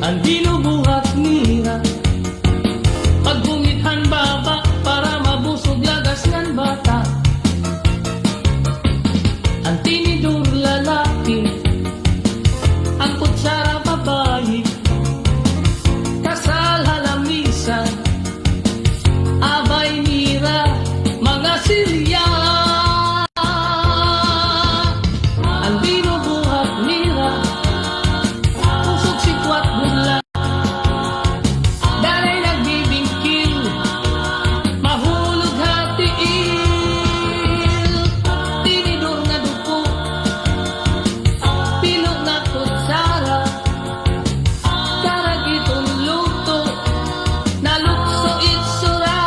ang binubuhat nila. Pagbumithan baba para mabusog lagas ng bata. Ang tinidor lalaki, ang kutsara babae. Kasal halamisan, abay nira, mga silya. Ang binubuhat nira, pusok sikwat bula. Dalay nagbibingkil, mahulog hatiil. Tinidor na dupo, pilog na kutsara. Karagitong luto, nalukso itsura.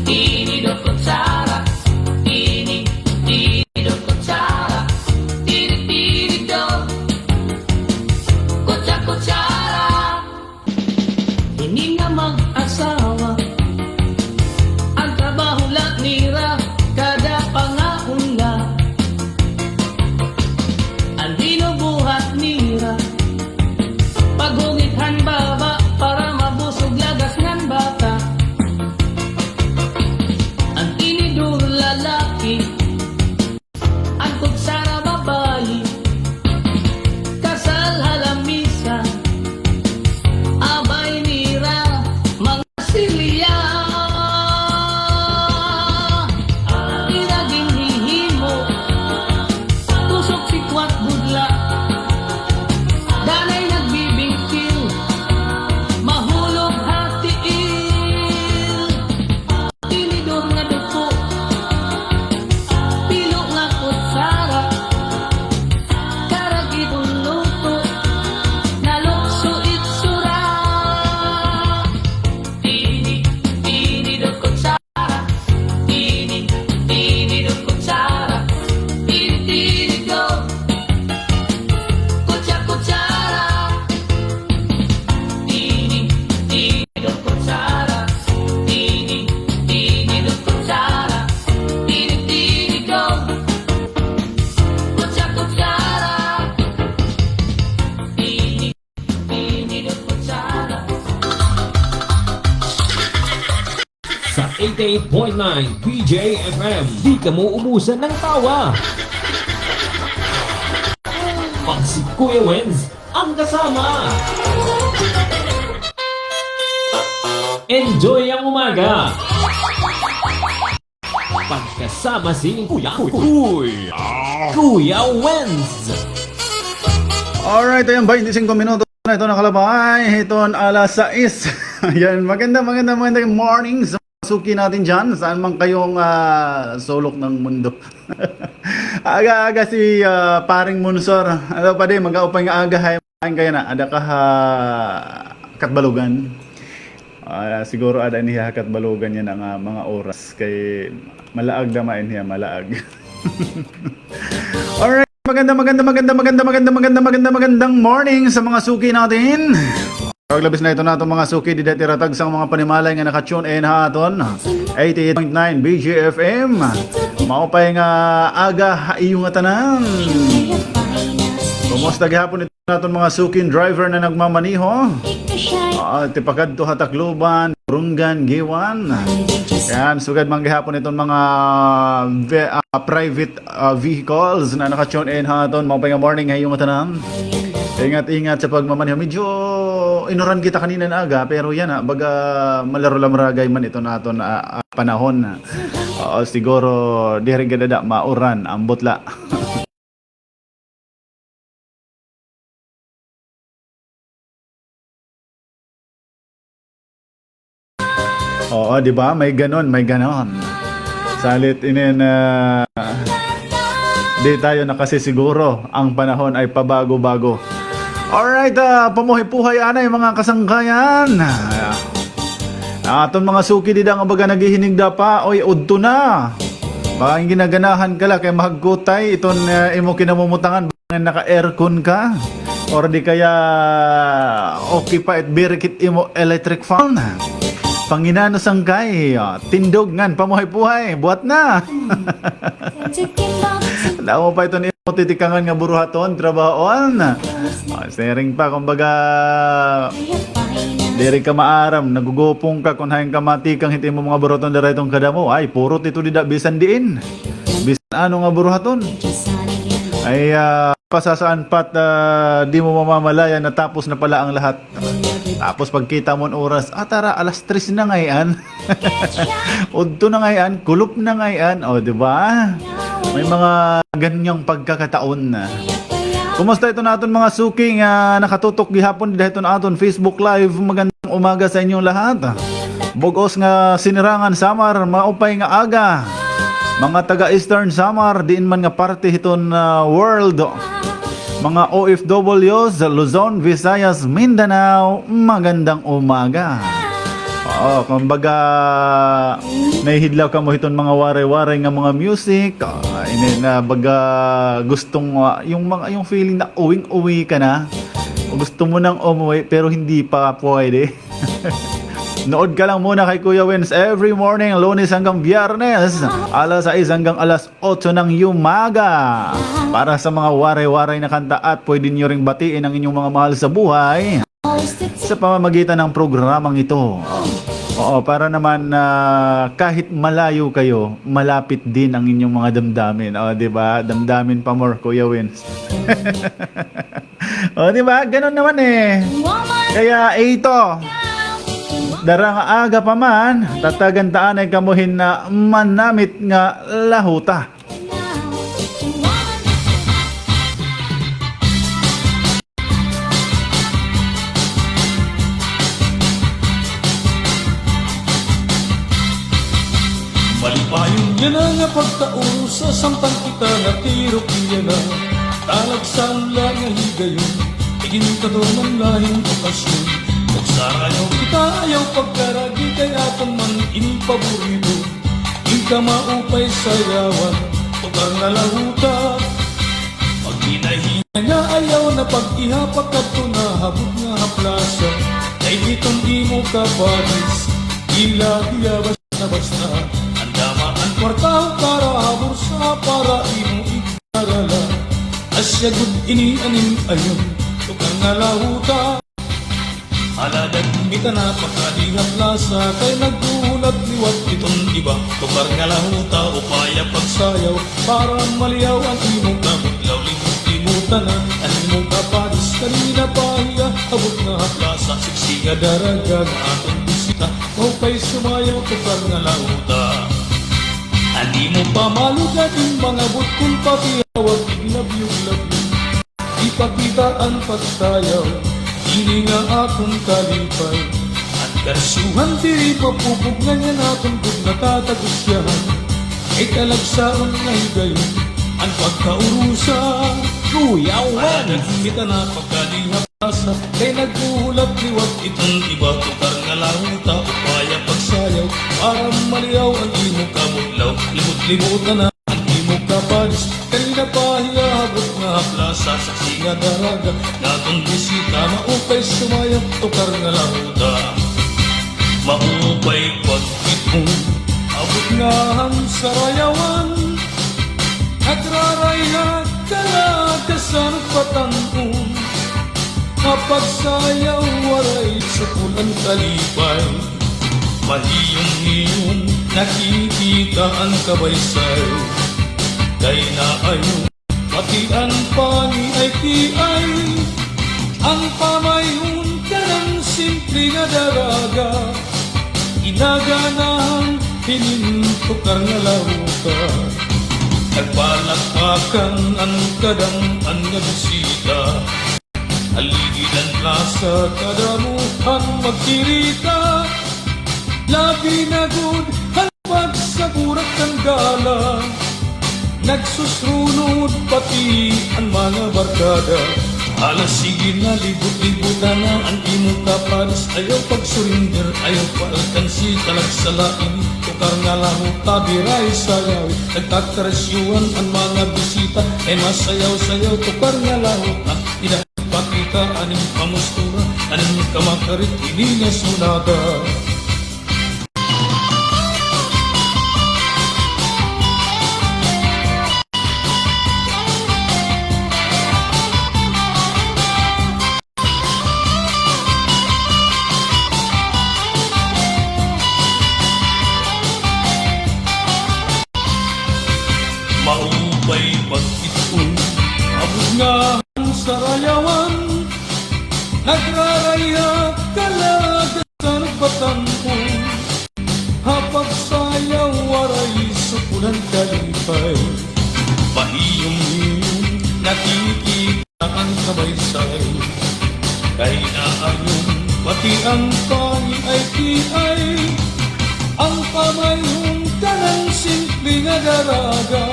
Tinidor kutsara, tinidor kutsara, tinidor kutsara. Hindi na mag-asawa, ang trabaho lang nira, kada pangaunla. Ang binubuhat nira, pagungithan baba para mabusog lagas ng bata. Ang tinidor lalaki, ang kutsara babae. Kasal halamisan, abay nira, mga silya. Tinaging hihimo, tusok sikwat budla. Danay nagbibingkil, mahulog hatiil. Tinidor nga dupo, pilo nga kutsara. Karagitong luto, nalukso itsura. Tinidor kutsara, tinidor kutsara, tinidor kutsara. Tinidor kutsara, tinidor kutsara, tinidor kutsara. Tinidor kutsara. Sa 88.9 PJFM, di ka mo umusan ng tawa. Pag si Kuya Wenz ang kasama. Enjoy ang umaga. Pagkasama si Kuya Wenz. Alright, ayan, 25 minuto na ito nakalabay. Ito ang alas 6. Ayan, magandang morning sa mga suki natin dyan. Saan man kayong sulok ng mundo. Aga-aga si paring Munsor. Ano pa din, mag-aupay nga aga. Hayain kayo na. Ada ka katbalugan. Siguro ada niya katbalugan yan ang mga oras. Kay malaag damain niya, malaag. Alright. Magandang morning sa mga suki natin. Paglabis na ito natin mga suki, di dati ratag sa mga panimalay nga nakatune in haton 88.9 BGFM. Maupay nga aga iyong tanan. Kumusta gihapon ito natin mga suki driver na nagmamaniho? Tipakad to Hatakluban, Rungan, Giwan. Yan, sugad man gihapon itong mga private vehicles na nakatune in haton. Maupay nga morning ngayong tanan. Ingat-ingat sa pagmamaniho. Medyo inuran kita kanina na aga, pero yan baga malaro lamragay man ito naton panahon. Siguro di rin gadada mauran ang butla. Oo, di ba? May ganon. Salit inin di tayo nakasisiguro ang panahon ay pabago-bago. Alright, pamuhay-puhay anay mga kasangkayan. Aton mga suki di da nga baga naghihinig da pa, oy udto na. Baka ang ginaganahan ka la kay mahagkutay iton imo kinamumutangan baka naka-aircon ka. Or di kaya okay pa it birikit imo electric fan. Panginano sangkay, tindog ngan pamuhay-puhay, buhat na. Dao pa ito ni titikangan nga buruhaton, trabahoan. Sering pa, kumbaga, diri ka maaram, nagugupong ka kung hayang ka matikang hiti mo mga buruhaton dara itong kadamo. Ay, puro tito dida, bisan diin. Bisan ano nga buruhaton. Ay, pasasaan pat, di mo mamamalaya na tapos na pala ang lahat. Tapos pagkita mo ang oras, tara, alas 3 na ngayon. Udto na ngayon, kulop na ngayon. O, di ba? May mga ganyang pagkakataon na. Kumusta ito natin mga suking nakatutok gihapon dahil ito natin Facebook Live. Magandang umaga sa inyong lahat. Bugos nga sinirangan Samar, maupay nga aga. Mga taga Eastern Samar, diin man nga parte hiton world. Mga OFWs, Luzon, Visayas, Mindanao, magandang umaga. Oo, kumbaga nahihidlaw ka mo hiton mga ware-ware nga mga music. Na baga gustong yung feeling na uwing-uwi ka na. O gusto mo nang umuwi pero hindi pa pwede. Nood ka lang muna kay Kuya Wins every morning, Lunes hanggang Biyernes, alas 6 hanggang alas 8 ng umaga. Para sa mga ware-ware na kanta at pwede nyo ring batiin ang inyong mga mahal sa buhay sa pamamagitan ng programang ito. Oo, para naman kahit malayo kayo, malapit din ang inyong mga damdamin. O, di ba? Damdamin pa more, Kuya Wins. O, di ba? Ganon naman eh. Kaya ito, darang aga pa man, tatagantaan ay kamuhin na manamit nga lahuta. Malipayon yan na nga pagtaon sa sampang kita nga tiro yan na talagsang lang nga higayon igin ka doon ang lahing okasyon magsarayaw kita ayaw pagkaragi kaya man inipaborito in ka maupay sayawan tugar na lahuta pag hinahina nga ayaw na pag-ihapak at tunahabog nga haplasa kay ditong di mo kabagis ila basta andamaan kwartaw para bursa para imo ikarala asya gud ini anim ayon tukang nalahuta aladag mita na pagkadihap lasa kay naggulat liwat itong iba tukar nga lahuta upaya pagsayaw para maliyaw ang imong kabutlaw limutan na ang imong kapadis kanina pahiya abot nga haplasa siksi nga daraga nga atong bisita upay sumayaw tukar nga lahuta andi mo pa malugating mga butkong papiyawag iglab-yung ipakita ang pagsayaw ini nga akong kalipay at karsuhan diri papupog na niya natin kung natatagusyahan ay kalagsaon na higayon ang pagkaurusa Kuya Wen kita na pagkalihapasa kay nagkuhulap liwat itong iba tukar nga lahuta upaya pagsayaw para maliyaw ang imong kamutlaw limot-limutan na ang imong kapadis kanina pahiya habot nga haplasa sa singa daraga natong bisita maupay sumayaw tukar nga lahuta maupay pagkit mo abot nga ang sarayawan nagrarayat kalakasan patanong mapagsayaw waray sa pulang kalipay mahiyong-hiyong nakikita ang kabaysay kay naayon pati ang pani ay tiay ang pamayon ka ng simple na daraga inaganahan pinintukar na lahuta nagpalakpakan ang kadang-an nga bisita aligidan plaza kadamuhan magkirita labi na good halpag sa burak ng gala nagsusunod pati ang mga barkada Alas sige na, libot-libutan na ang imong kapares. Ayaw pag-surrender, ayaw pa-alkansi, talagsalain. Tukar nga lang tabiray sayaw. Nagkakarasyuan ang mga bisita, ay masayaw-sayaw. Tukar nga lang inapakita, aning pamustura, aning kamakarit, hindi na sunada. Maupay pag-itun, abot nga sa rayawan. Nagraraya kalaga sa nagbatampo. Hapag sayaw waray supulan kalipay. Pahiyong-hiyong nakikita ang kabaysay. Kay naayong pati ang pangi ay tiay. Ang pamayong kanang simple nga daraga.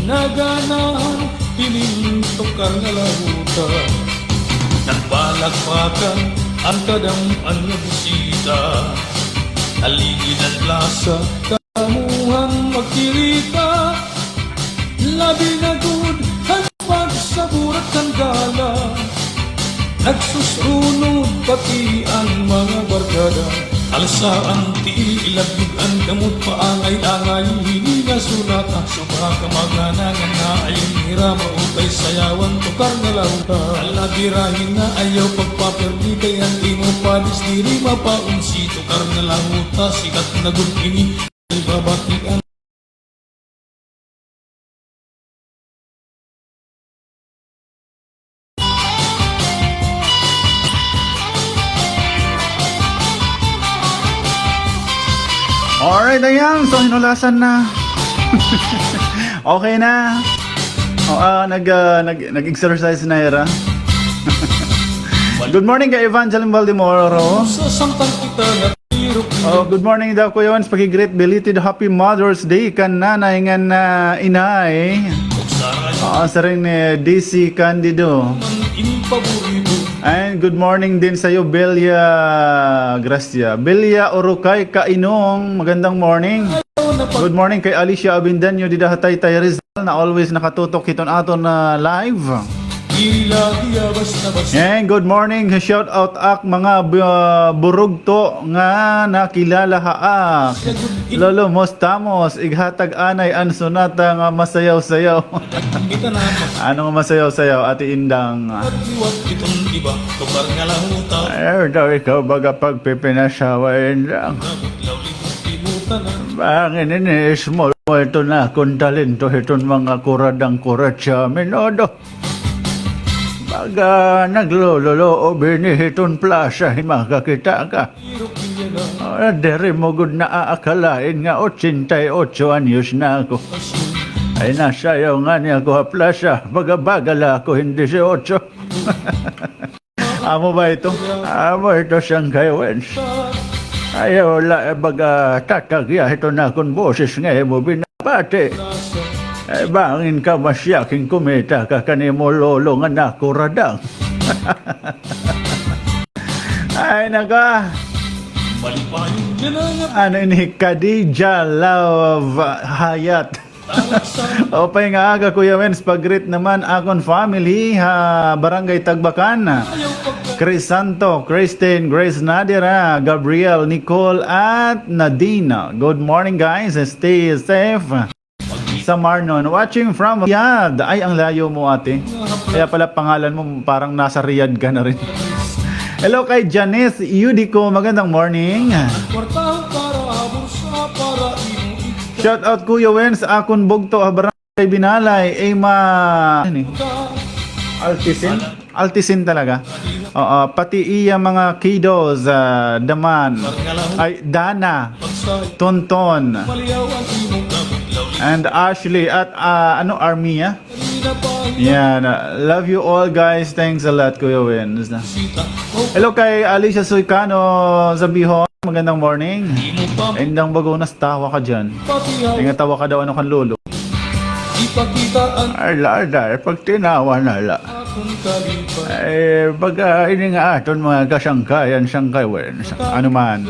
Inaganahan, pinintokar nga lahuta. Nagbalagpakan ang kadampan nga bisita. Aligid ang lasa, kamuhang magkirita. Labi na good, ang pagsaburat ng gala. Nagsusunod pati ang mga barkada. Alasaan tiil, ilagig ang gamot paangay-angay. Hindi na sulata, sobra kamaganangan na ayong hira. Maupay sayawan, tukar na lauta. Alabirahin na ayaw pagpaperdi, kaya di mo panis diri mapaunsi. Tukar na lauta, sikat na gulpini, ibabatian. Alright, ayan. So, hinulasan na. Okay na. Nag-exercise na Hera. Good morning kay Evangeline Valdemoro. Sa sampang kita na tiro. Good morning daw Kuya Wans. Pag-great belated Happy Mother's Day kan nanay nga na inay. Sa rin ni DC Candido. And good morning din sa iyo, Belia Gracia. Belia Orukay Kainong, magandang morning. Good morning kay Alicia Abindanyo, Dida Hatay Rizal, na always nakatutok hiton aton na live. And good morning, shout out ak mga burugto nga nakilala haak. Lolo mostamos, ighatag anay an sonata nga masayaw-sayaw. Ano nga masayaw-sayaw, Ate Indang? Daw ikaw baga pagpipinasawa, Indang. Bangin ini small mo ito na kung talento itong mga kuradang kurat sa amin, odo. Baga naglololo o binihiton plaza, makakita ka. Dere mo gud na aakalain nga 88 anyos na ako. Ay nasayaw nga niya ko ha plaza, bagabagala ako hindi si 8. Amo ba ito? Amo ito siyang kayawens. Ayaw la baga tatagya ito na kung boses nga mo binabate. Bangin ka masyaking kumita ka kanimo lolo nga nakuradang. Ay naka. Ano ini Khadija Love Hayat. Opay nga aga Kuya Wens, pag-greet naman akon family Barangay Tagbakan. Chris Santo, Christine, Grace Nadira, Gabriel, Nicole at Nadina. Good morning guys, stay safe. Sa Marnon, watching from Riyadh. Ay, ang layo mo ate. Kaya pala pangalan mo parang nasa Riyadh ka na rin. Hello kay Janice Yudico, magandang morning. Shout out Kuya Wens, akon bugto Barangay Binalay. Altisin talaga. Pati iya mga kiddos, Daman, ay Dana, Tonton, and Ashley at Armia. Yan, love you all guys. Thanks a lot Kuya Wens. Hello kay Alicia Suicano Zabihon, magandang morning. Indang bagonas, tawa ka dyan. Ingat tawa ka daw ano kan lolo. Arla, pag tinawa na la. Kung kalipat Baga ini nga aton mga kasangkayan sangkawen ano man.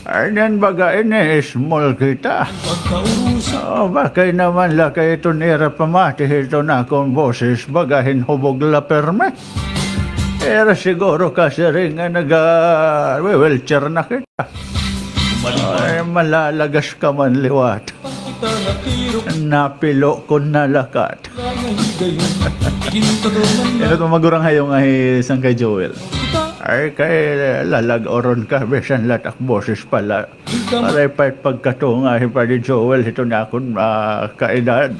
Arnan baga ini small kita. pagkaurusan Bakay naman lakay ito nira pamati ito na akong boses bagahin hubog la perme. Era siguro kasi rin nga nag-wheelchair na kita. Malalagas ka man liwat. kita natirok Napilo ko na lakat. lang ang higayon Gintadonan Ito lang itong magurang hayong ay isang kay Joel. kita Ay kay lalag oron ka besan latak boses pala. Ika Aray pa pagkatunga pa ni Joel ito na akong kaedad.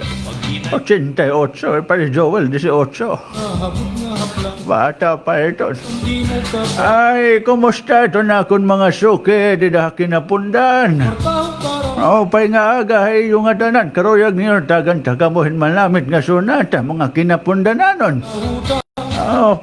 88 pa ni Joel 18. mahabot nga haplang Bata pa ito. Hindi mo ka Ay, kumusta ito na akong mga suke di na kinapundan. Taho para Pay nga aga ay yung atanan karuyag niyo tagan tagamuhin malamit nga sunata mga kinapundanan. Mahuta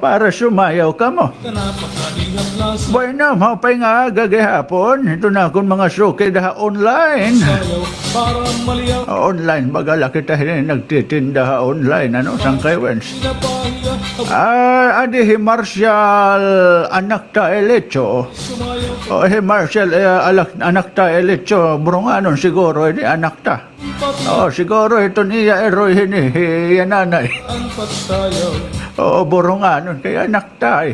Para sumayaw ka mo. ka na Pakalihap lasa Bueno, mapay nga aga gahapon. Ito na akong mga suke daha online. Sayaw para maliyaw Online, bagala kita nagtitinda ha online. Ano, sang kay Wens? Pinapahiya Adi Marshall anak ta elecho. Sumayaw Marshall anak ta elecho. Burunganon siguro, ini anak ta. Pati Siguro ito niya eroy hini, nanay. ang pagsayaw Burunganon, kaya anak ta eh.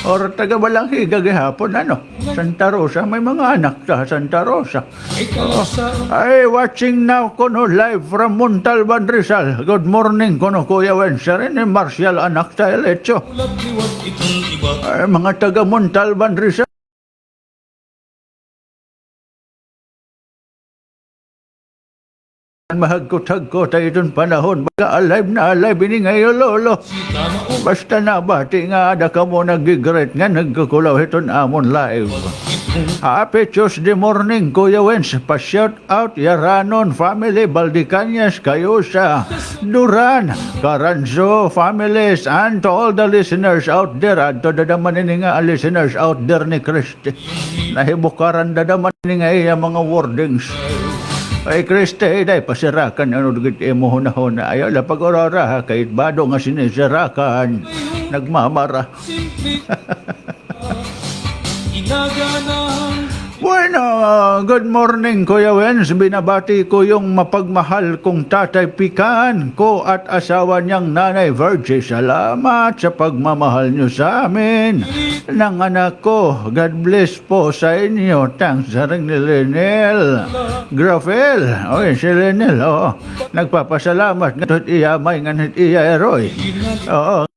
Or taga Balanghi gagahapon, ano? Santa Rosa, may mga anak ta, Santa Rosa. Ikaw sa Ay, watching now kono live from Montalban, Rizal. Good morning kono Kuya Wenser, ini Marshall anak ta elecho. ulat liwat itong iba Ay, mga taga Montalban, Rizal. Mahagkot-hagkot ay itong panahon. Baga alive na alive ini ngayon lolo. Sita na o Basta na bati nga ada ka mo nagigret nga nagkakulaw iton amon live. Happy Tuesday morning Kuya Wens. Pa-shout out Yaranon family Baldicanyas kayo sa Duran, Caranzo families and to all the listeners out there. At to dadaman ini nga listeners out there ni Christy. Nahibukaran dadaman ini nga iya mga wordings. Ay Kriste, day pasirakan ano dugit emo hunahuna. Ayaw la pag-orora ha, kahit bado nga sinisirakan. Nagmamara. simple Inaganahan Bueno, good morning Kuya Wens. Binabati ko yung mapagmahal kong tatay Pikan ko at asawa niyang nanay Virgie. Salamat sa pagmamahal niyo sa amin. Ng anak ko, God bless po sa inyo. Thanks sa ring ni Lenel Grafel. Oy, si Lenel, nagpapasalamat. Nga't iya may nganit iya eroy. Oo.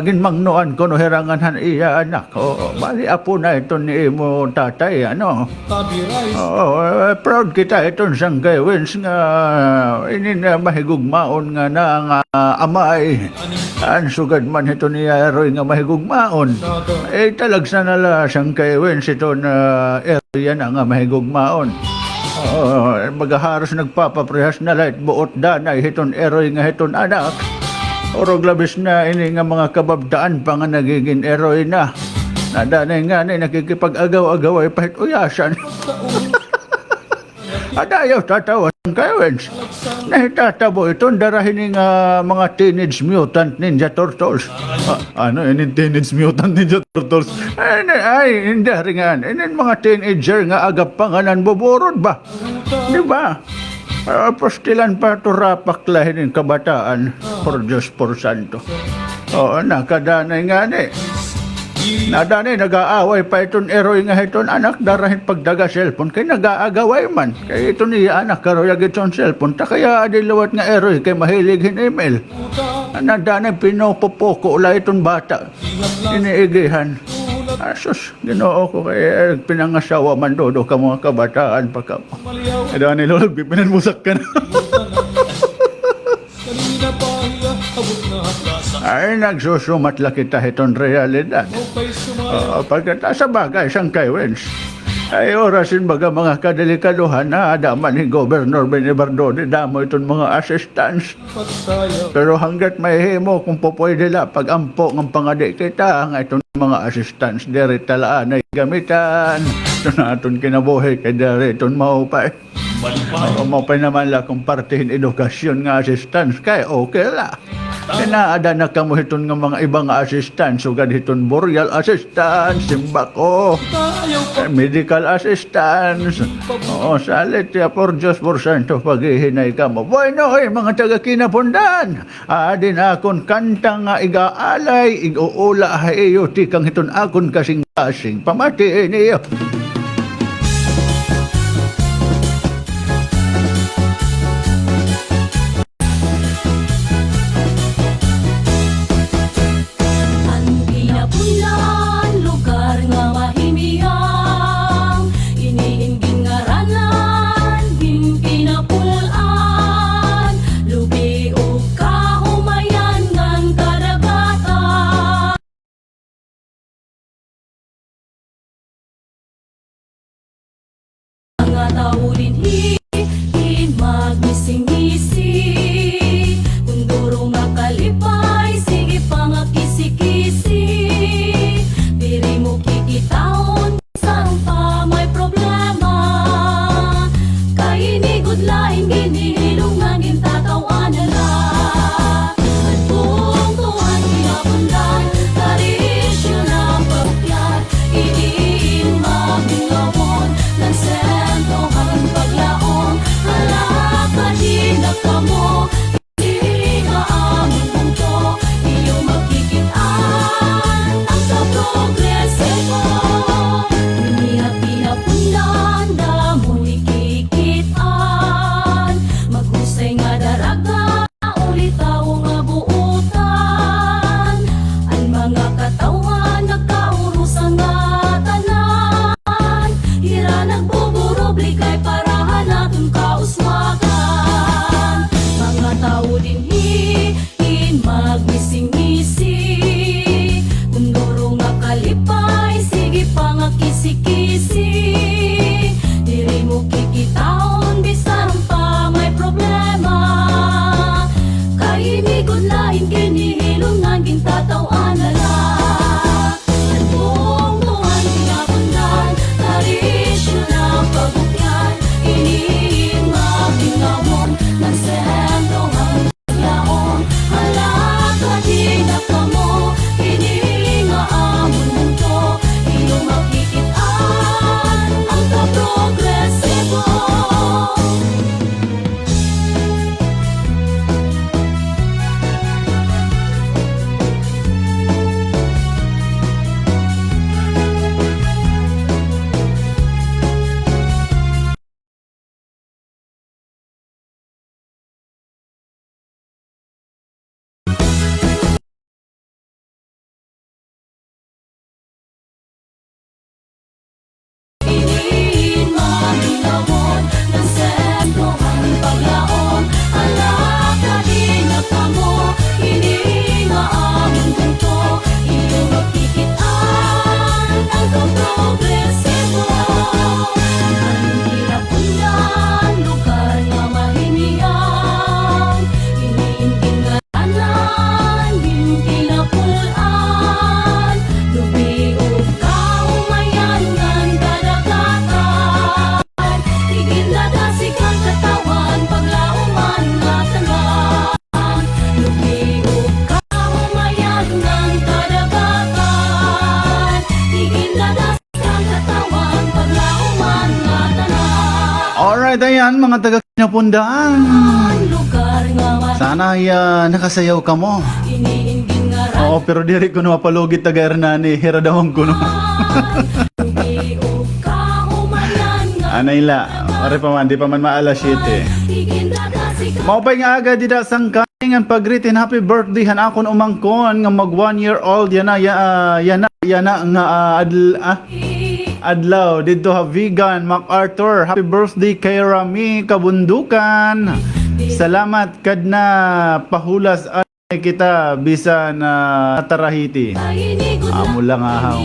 Ginmangnuan ko no herangan han iya anak. Bali apo na ito ni mo tatay, ano. Tabiray Proud kita iton sang kay Wens nga ini na mahigugmaon nga na nga amay. An sugad man ito niya eroy nga mahigugmaon. Talagsa na la sang kay Wens ito na area na nga mahigugmaon. Magaharos nagpapaprehas na light buot danay hiton eroy nga hiton anak. Orog labis na ini nga mga kababdaan pa nga nagiging eroy na. Nadanay nga na nakikipag-agaw-agaw ay pahit uyasan. Adayaw tatawa ng kayawens. Nahitatabo ito, darahin nga mga Teenage Mutant Ninja Turtles. Ano, ini Teenage Mutant Ninja Turtles? Ay, hindi ringan. Ini mga teenager nga agap pangalan buburod ba? Di ba? Pastilan pa ito rapak lahin ng kabataan. Por Diyos, por Santo. Nakadanay nga ni. Nadanay, nag-aaway pa itong eroy nga itong anak. Darahin pagdaga cellphone. Kaya nag-aagaway man. Kaya ito niya anak, karuyag itong cellphone. Kaya adilawat nga eroy, kaya mahiligin email. Nadanay, pinopopoko ula itong bata. Iniigihan. Asus, ginoo ko kaya pinangasawa man dodo ka mga kabataan pa ka mo. Maliyaw Eda ni Lolo, pinanmusak ka na. Kanina pahiya Abot na hatlasa Ay, nagsusumat la kita itong realidad. Mopay sumayaw Pagkata sa bagay, sang kay Wens. Ay, orasin baga mga kadelikaduhan na daman ni Governor Benny Bardone, damo itong mga assistants. Pagsayaw Pero hanggat may himo kung po pwede la, pag-ampo ng pangadi kita, nga itong mga assistants, dere talaan ay gamitan. Ito na itong kinabuhi, kay dere itong maupay. Malipay Maupay naman la kung partihin edukasyon nga assistants, kay okay la. Kinaada na kamo hiton nga mga ibang assistant, sugad hiton burial assistant, simbako, Ayaw pa medical assistance. Oo, salit ya por Diyos por santo paghihinay ka mo. Bueno, mga taga Kinapundan, adi na akon kanta nga igaalay, iguula hayo, tikang hiton akon kasing-kasing. Pamatiin niyo. Ang ginapunan, lugar nga mahimiyang, iniingging ngaranan, ging pinapulan, lubi o kahumayan ngan kadagatan. Mga tao din magmising-ising, kunduro nga kalipay, sige pa nga kisi-kisi. Diri mo kikitaon, saan pa may problema. Kainigod laing ginihilong nga gintatawa nila. At kung tuwan kinabundan, tarisyo ng pagkyan, iniin mabingawon, ng sentro ang paglaong, halaka di na kamo, hindi nga amon punto, iyo magkikitaan, ang kaprogresibo. Inihat pinapundan, damon ikikitaan, maghusay nga daraga, ulit tao nga buutan, ang mga katawan nagkaurusan nga tanan, hira nagbuburo blikay para hanatun kauswagan. Mga tao din magmising-ising, kunduro nga kalipay, sige pa nga kisi-kisi. Diri mo kikitaon, bisan pa may problema. Kainigod lain kinihilong nga gintatawan nala. At kung tuwan kinabundan, tarisyo ng pagukyan, iniin mabingawon, ng sentro ang paglaong, halaka di na kamo, hindi nga amon mundo, iyo makikitaan, ang kaprogresibo. Iniin mabingawon, ng sentro ang paglaong, halaka di na kamo, hindi nga amon punto, iyo magkikitaan, ang kaprogresibo. Ang ginapunan, lugar nga mahimiyang, iniingging ngaranan, ging pinapulan, lubi o kahumayan ngan kadagatan, iginladasig ang katawan, paglauman nga tanan, lubi o kahumayan ngan kadagatan, iginladasig ang katawan, paglauman nga tanan. Alright, ayan mga taga Kinapundan. Ang lugar nga Sana nakasayaw ka mo. iniingging ngaranan, Oo, pero diri ko na mapalugit taga Hernani, hiradawang ko no. lubi o kahumayan nga Anay la, pare pa man, di pa man maalas 7. iginladasig ang Maupay nga aga dida sang kaingan pagritin happy birthday han akon umangkon nga mag 1 year old yana nga adlaw dito ha vegan MacArthur. Happy birthday kay Rami Kabundukan. Salamat kad na pahulas ay kita bisan na tarahiti. Amo lang ahaw.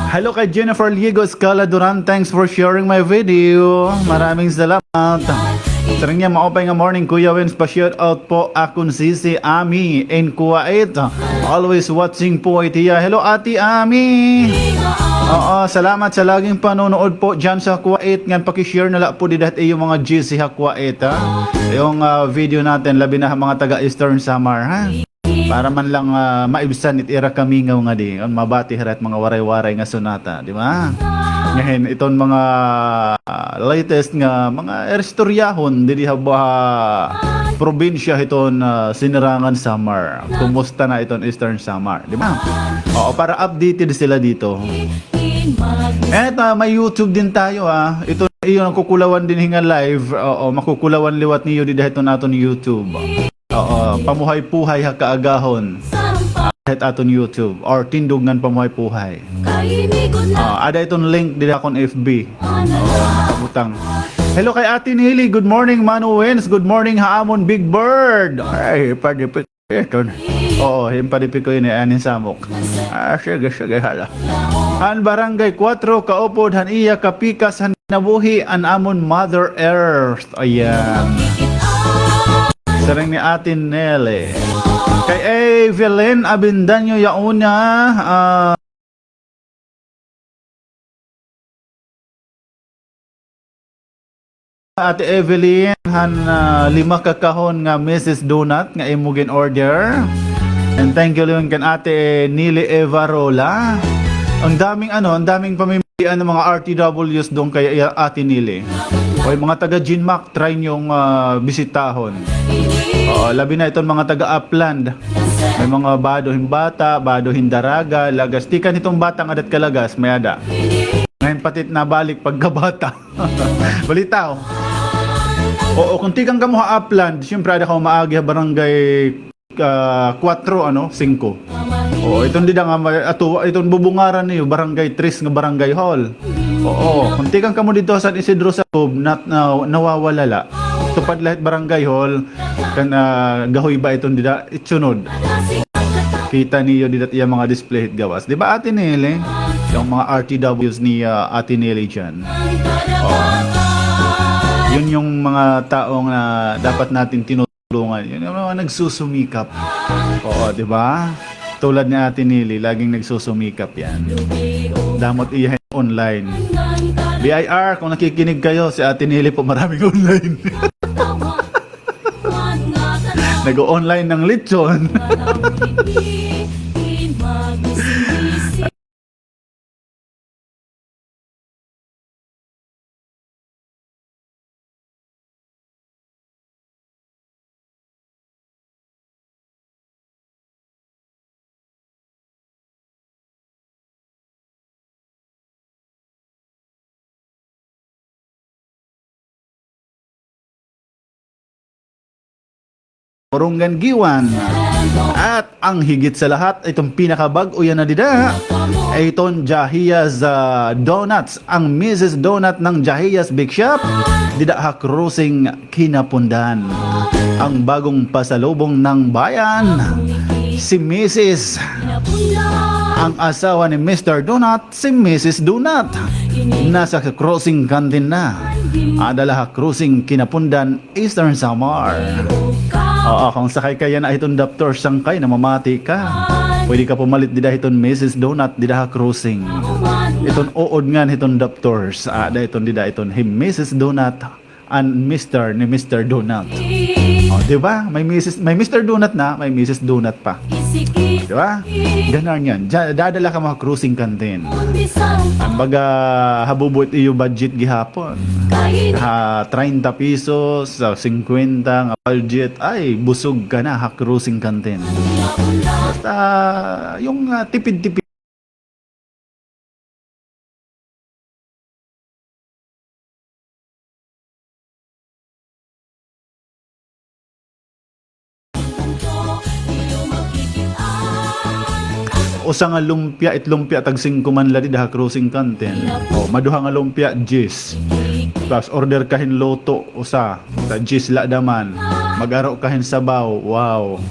Hello kay Jennifer Liego Escala Duran. Thanks for sharing my video. Maraming salamat. Sarang niya maupay nga morning Kuya Wins, pa-shout out po akong sisi Ami in Kuwait. Always watching po itiya. Hello Ate Ami. Oo, salamat sa laging panonood po dyan sa Kuwait. Ngan pakishare na lang po didat iyo mga GC ha Kuwait ha. yung video natin, labi na mga taga Eastern Samar, ha? Para man lang maibsan it ira kamingaw nga di. Mabati harat mga waray-waray nga sonata, di ba? Ngayon, itong mga latest nga mga estoryahon dili ba probinsya iton Sinirangan Samar. Kumusta na itong Eastern Samar, di ba? Oo, para updated sila dito. At may YouTube din tayo Ito iyon ang kukulawan din hinga live. Oo, makukulawan liwat niyo di dahil naton YouTube. Oo, pamuhay-puhay ha kaagahon. Kahit aton YouTube or tindungan pamuhay-puhay. Ada itong link din akong FB. Pagutang. Hello kay Ate Nili. Good morning, Manu Wins. Good morning, Haamon Big Bird. Ay, padipik ito. Oo, padipik ko yun anin samok. Sige, hala. Han Barangay 4, kaupod, han iya, kapikas, han nabuhi, an amon Mother Earth. Ayan. Sarang ni Ate Nelly. Kay Evelyn Abindanyo yauna Ate Evelyn han 5 kakahon nga Mrs. Donut nga imugin order. And thank you lang kan Ate Nili Evarola. Ang daming pamimilian ng mga RTWs doon kay Ate Nili. O mga taga Ginmac, try nyong bisitahon. Labi na itong mga taga Upland. May mga badohin bata, badohin daraga, lagas. Tikan itong batang adat kalagas, mayada. Ngayon patit na balik pagkabata. Balitaw. Oo, kung tikang kamuha Upland, siyempre ada ka maagi barangay 4, 5. Oo, itong dida nga, itong bubungaran niyo, barangay 3 nga barangay hall. Oo, kung tikang kamo dito sa Isidro sa Tub, nawawalala. Tupad lahat barangay hall, kan gahoy ba itong dida, itsunod. Kita niyo dito yung mga display hit gawas. Di ba Ate Nelly? Yung mga RTWs ni Ate Nelly dyan. Yun yung mga taong dapat natin tinutulungan. Yun yung mga nagsusumikap. Oo, di ba? Tulad ni Ate Nelly, laging nagsusumikap yan. Damot iyan online. BIR, kung nakikinig kayo, si Ate Nelly po maraming online. Nag-online ng lechon. Poronggan Giwan. At ang higit sa lahat, itong pinakabag-o yan na dida, ay itong Jahiya's Donuts. Ang Mrs. Donut ng Jahiya's Big Shop, dida Cruising Kinapundan. Ang bagong pasalubong ng bayan, si Mrs. Ang asawa ni Mr. Donut, si Mrs. Donut. Nasa Crossing Canteen na. Adala Cruising Kinapundan, Eastern Samar. Oo, kung sakay kaya na itong Daptor Sangkay na mamati ka, pwede ka pumalit dida itong Mrs. Donut dida Cruising. Itong uod nga itong Daptors. Ada itong dida itong Mrs. Donut and Mr. ni Mr. Donut. Di ba? May Mr. Donut na, may Mrs. Donut pa. Di ba? Ganon yan. Dadala ka mga Cruising Canteen. Ang baga habubot iyo budget gihapon. 30 pesos, 50 nga budget, ay busog ka na Cruising Canteen. Basta yung tipid-tipid. Usa nga lumpia itlumpia tag 5 man ladi daha Cruising Canteen. Maduha nga lumpia 10. Plus order kahin loto usa ta 10 la daman. Mag-aro kahin sabaw. Wow.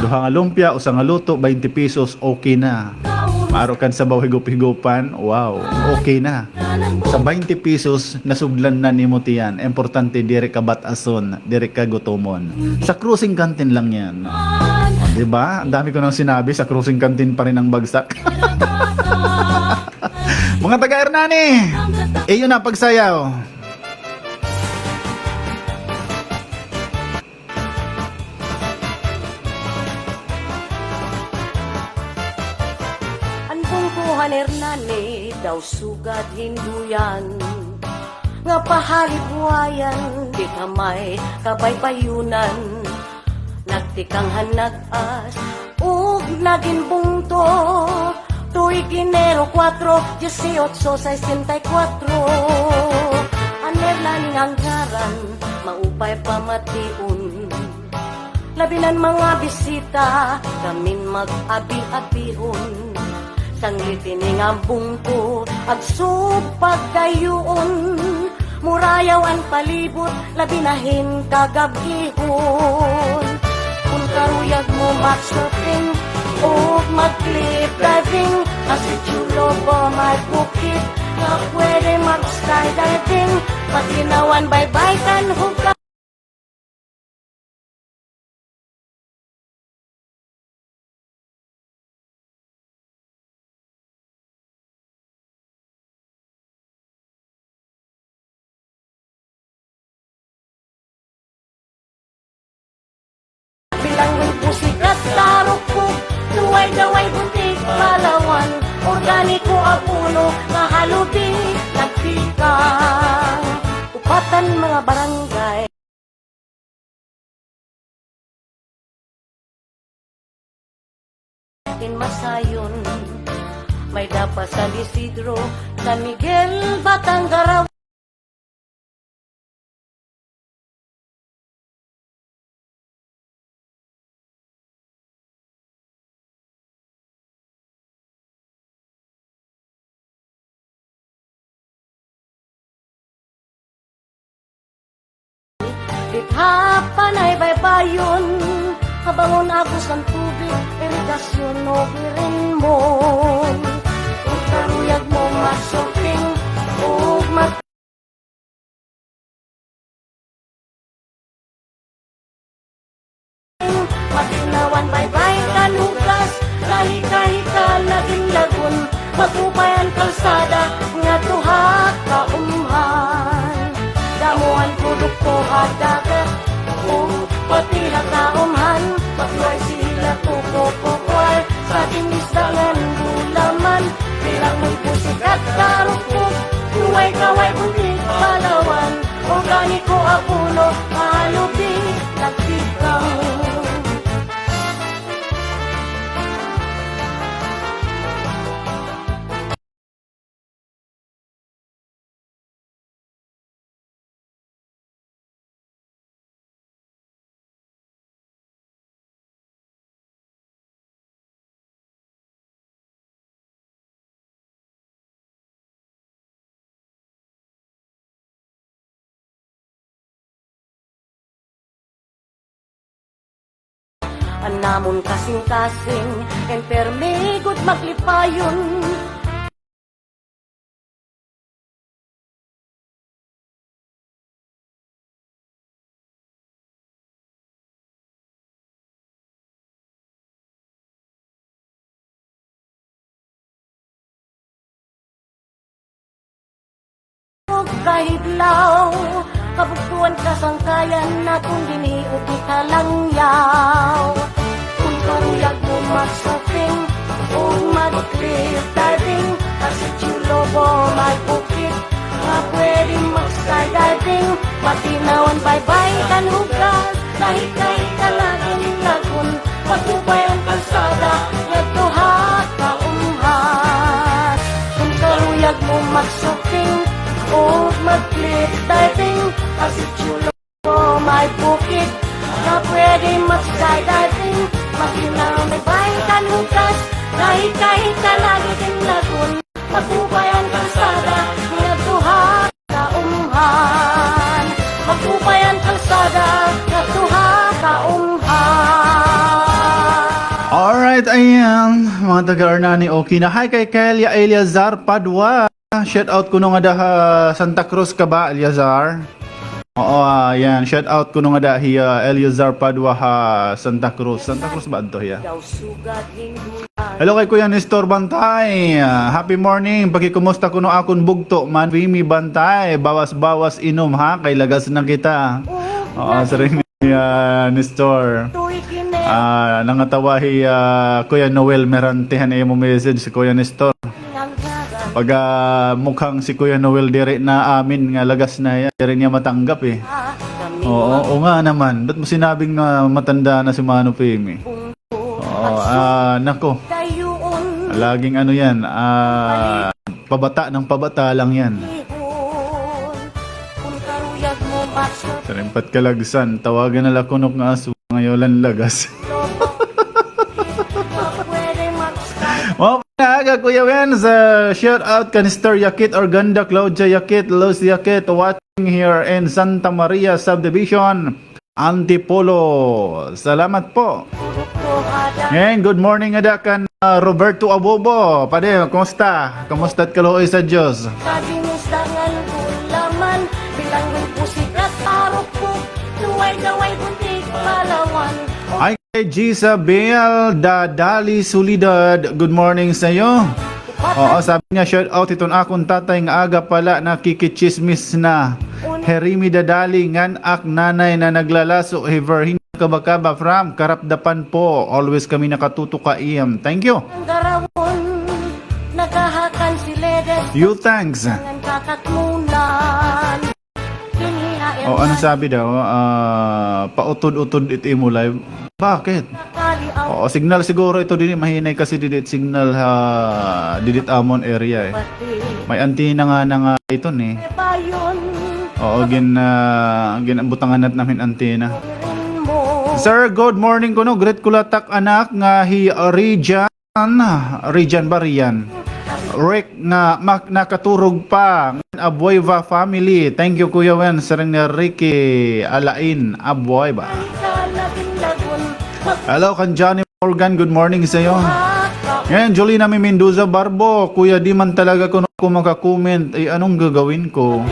Duha nga lumpia usa nga loto 20 pesos, okay na. Maaro kan sabaw higop-higopan. Wow, okay na. Sa 20 pesos nasudlan na nimo tiyan. Importante dire ka batason, dire ka gutomon. Sa Cruising Canteen lang yan. Diba? Ang dami ko nang sinabi, sa Cruising Canteen pa rin ang bagsak. Mga taga-Hernani, yun na pagsayaw. ani daw sugad hinduyan nga pahalipwayan di kamay kabaybayunan nagtikang hanag-as ug naging bungto tuig Enero 4, 1864 aner laning anggaran maupay pamatiun labinan mga bisita gamin mag-abi-abihon sanglitin ang bungko ag supag kayuon murayaw ang palibot labinahin kagabgihon kung karuyag mo mag-surfing o mag-cliff diving kasi chulo ba may bukit na pwede mag-skydiving paginawan bye-bye kan hugay bilang may pusikat tarukog luway-daway buntik palawan organiko ang puno mahalubi nagtikang upatan mga barangay in Masayon may dapa San Isidro San Miguel Batanggaraw Dithapan ay baybayon Kabangon agos ng tubig Irigasyon o birinmon Kung karuyag mo masuping O mat Matinawan baybay kanugas Kahika-hika naging lagun Magupay ang kalsada Nga tuha kaumhan Damuhan pulok ko hadagat Kung pati hakaumhan Magloy sila tuko-pukoy Sa tinisdangan gulaman Bilang mo'y pusik at karukog Kuway-kaway buntik palawan Organiko apuno Malubi nagtikang Anamon kasing-kasing Enpermigod maglipayon kahiglaw kabugtuan kasangkayan na kung diniot ni kalangyaw kung karuyag mo mag-surfing o mag-cliff diving kasi chulo mo may bukit nga pwede mag-skydiving matinawan bye-bye kanugas kahit kalaging lagun pagkupay ang kalsada nagtuha kaumhan kung karuyag mo mag-surfing o mag-cliff diving kasi chulo mo may bukit na pwede mag-skydiving maginaw may bahay kanugas kahit kalaging lagun magkupay ang kalsada nagtuha kaumhan magkupay ang kalsada nagtuha kaumhan. Alright, ayan. Mga taga-Arnani, okay na. Hi kay Kelia Eliazar Padua. Shout out ko nung ada Santa Cruz ka ba, Eliazar? Oo, ayan. Shout out ko nung ada Eliazar Padua Santa Cruz. Santa Cruz ba ito hiya? Daw sugad hinduyan Hello kay Kuya Nestor Bantay. Happy morning. Pakikumusta ko no akon bugto man. Vimy Bantay. Bawas-bawas inom ha. Kay lagas na kita. Oo, sa rin ni Nestor. tuig Enero Nangatawahi Kuya Noel Merantehan ay mo message si Kuya Nestor. ang Pag mukhang si Kuya Noel dire na amin nga lagas na yan, dire niya matanggap eh. Oo nga naman. Ba't mo sinabing na matanda na si Mano Pemi? Oo, nako. Laging ano yan, pabata ng pabata lang yan. Sarimpat kalagsan, tawagan na lakunok nga aso, ngayolan lagas. Mga panaga, Kuya Wens, shout out Canister Yakit, Organda, Claudia Yakit, Los Yakit, watching here in Santa Maria Subdivision, Antipolo. Salamat po. And good morning ada kan Roberto Abobo. Pade, kumusta? Kumusta't kaloy sa Diyos? Kabinustangan gulaman, bilangin pusik at tarok po, luway-laway buntik palawan. Ay, kay Gisabel Dadali Solidad, good morning sa iyo. Oo, sabi niya, shout out iton akong tatay nga aga pala nakikichismis na. Herimi Dadali ngan ak nanay na naglalaso hever hindi kabakaba from Karapdapan po. Always kami nakatuto ka iyam. Thank you. Ang garawon, nagahakan si Ledes, You thanks. ang kakatmunan. Hinihain O, ano sabi daw? Pautod-utod iti mo live. Bakit? kali ang Oo, signal siguro ito din. Mahinay kasi didit signal didit Amon area eh. pati. May antina nga na nga ito eh. Bayon, Oo, ginabutangan nat namin antina. rin mo. Sir, good morning ko no. Great kulatak anak nga Rijan. Rijan ba Rian? Rick nga nakaturog pa. Abueva family. Thank you Kuya Wen. Sir nga Ricky Alain Abueva. Hello kan Johnny Morgan. Good morning sa iyo. Ngayon, Jolina Mendoza Barbo. Kuya, di man talaga kung makakomment. Ay, anong gagawin ko?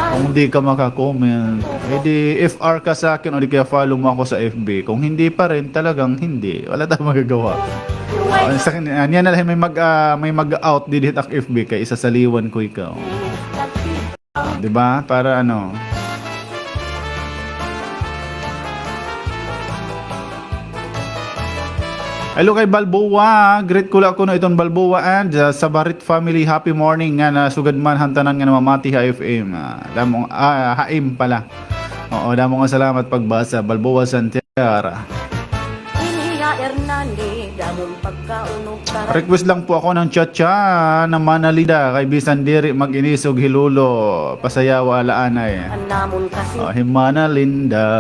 Kung di ka makakomment. Eh di, FR ka sa akin o di kaya follow mo ako sa FB. Kung hindi pa rin, talagang hindi. Wala tayong magagawa. Sa akin, yan na lang may mag-out didit ak FB kay isasaliwan ko ikaw. Diba? Para ano? Hello kay Balboa, great kula ko no itong Balboa and sa Barit family, happy morning nga na sugad man hantanan nga namamati ha FM. Damong haim pala. Oo, damong nga salamat pagbasa Balboa Santiara. Iniya Hernande, damong pagkaunog taray. Request lang po ako ng cha-cha na manalida kay Bisan Diri mag-inisog hilulo pasayawa alaanay. Anamon kasi Himana Linda.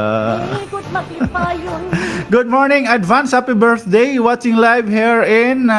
ikot makipayon. Good morning, advance happy birthday. Watching live here in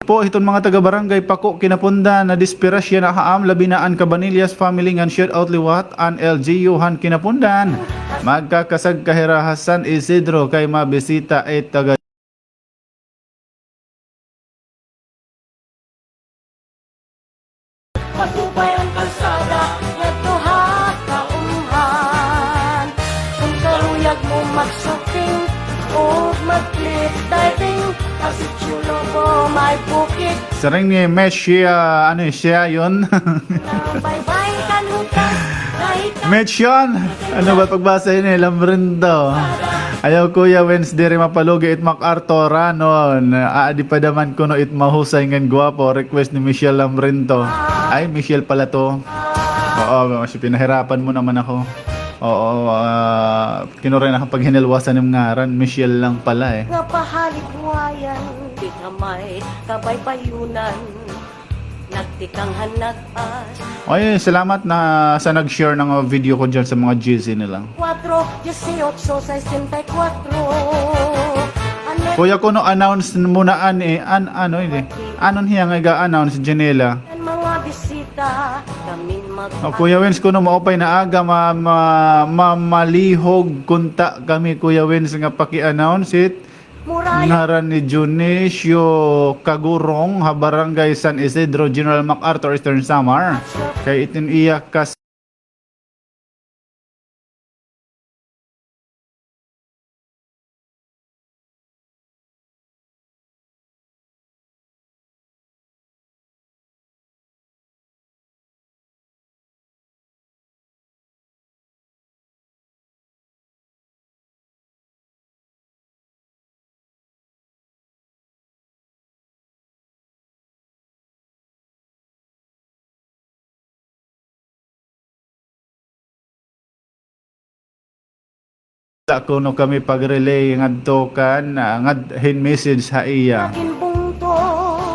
po itong mga taga-barangay Pako Kinapunda na dispirasya na haam labinaan Cabanillas family ngan shout out liwat an LG Johan Kinapundan magkakasag kahirahasan Isidro kay mabisita ay taga Patubay ang kalsada, ngadto ha kaumhan. Kung karuyag mo magsuking o mag-cliff diving, kasi chulo ko may bukid. sarang ni Meshia ano siya yun. Na bye-bye kanukas, kahit Mechon ano ba pagbasa yun Lambrindo. Ayaw Kuya Wednesday rin mapalugi it MacArthur ranon. Aadi pa daman ko no it mahusay ngan gwapo. Request ni Michelle Lambrindo. Ay, Michelle pala to. Oo, pinahirapan mo naman ako. Oo, kinuray na kapag hinalwasan ng ngaran. Michelle lang pala eh. nga pahalik buhayan, di ka may kabaybayunan. Nagtikang hanag-as, Ay, salamat na sa nag-share ng video ko dyan sa mga GC nila. 4, 18, 64. Ano Kuya ko no announce muna ano hindi. Anon hiya nga ga-announce Janela. yan mga bisita, kami mag Kuya Wens ko no maupay na aga malihog kunta kami Kuya Wens nga paki-announce it. muraya. Ngaran ni Dionisio Kagurong, Barangay San Isidro, General MacArthur, Eastern Samar. Kay itin iya kas kuno kami pag-relay ngadto kan ngadhin message sa iya. Akin bungto.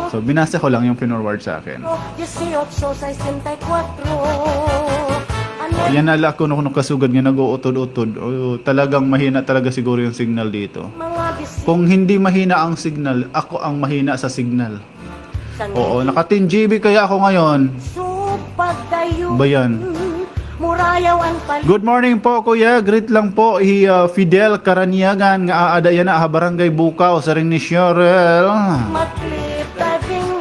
So binasa ko lang yung pinorward sa akin. 1864. Ano Yan ala ko no kasugad nga nag-uutod-utod. Talagang mahina talaga siguro yung signal dito. mga bisita. Kung hindi mahina ang signal, ako ang mahina sa signal. Oo, naka 10 GB kaya ako ngayon. Supagdayo. Bayan. Murayaw ang palit. Good morning po kuya, greet lang po Fidel Karaniagan nga aada yan na Barangay Bukaw sa ring ni Cheryl. Mag-clip diving.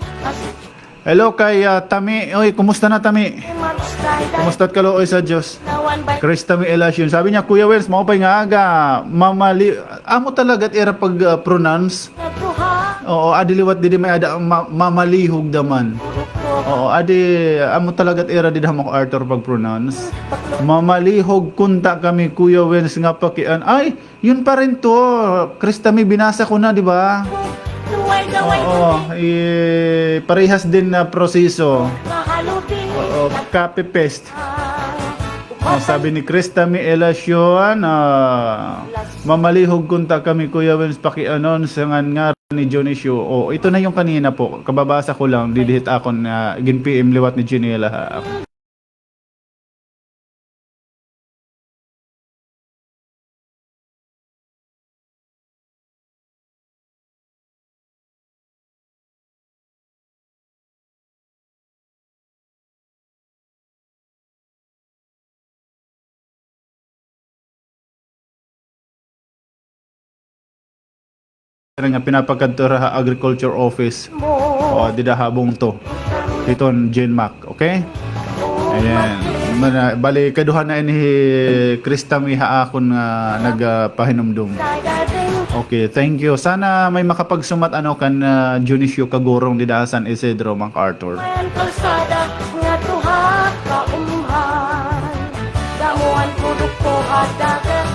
Hello kay Tami. Oy, kumusta na Tami? Mag-skydiving. Kumusta't ka looy sa Diyos? Nawan by Chris Tami Elasyon. Sabi niya, Kuya Wels, maupay nga aga. Amo talaga era pag pronounce. natuha. Oo, adiliwat di may ada mamalihog daman. Oo, amo talaga era di mo Arthur pag pronounce. Mamalihog kunta kami Kuya Wels nga pakian. Ay, yun pa rin to. Chris Tami, binasa ko na, di ba? Luway-laway Oo, parehas din na proseso. kahalubing. Oo, copy paste. Sabi ni Krista Mi Elasyon, mamalihog kunta kami Kuya Wens pakianon sa nga ni Dionisio. Oh, ito na yung kanina po. Kababasa ko lang, didihit ako na gin PM liwat ni Janela ha. Nga pinapagkadtura agriculture office. O, didahabong to. Iton Genmac, okay? Ayan. Bali, kaduhan na ini Krista Miha akon nga nagpahinumdum. Okay, thank you. Sana may makapagsumat ano kan Dionisio Kagurong dida San Isidro, MacArthur. Mayan kalsada nga tuha kaumhan. Damuhan pudok ko hadagat.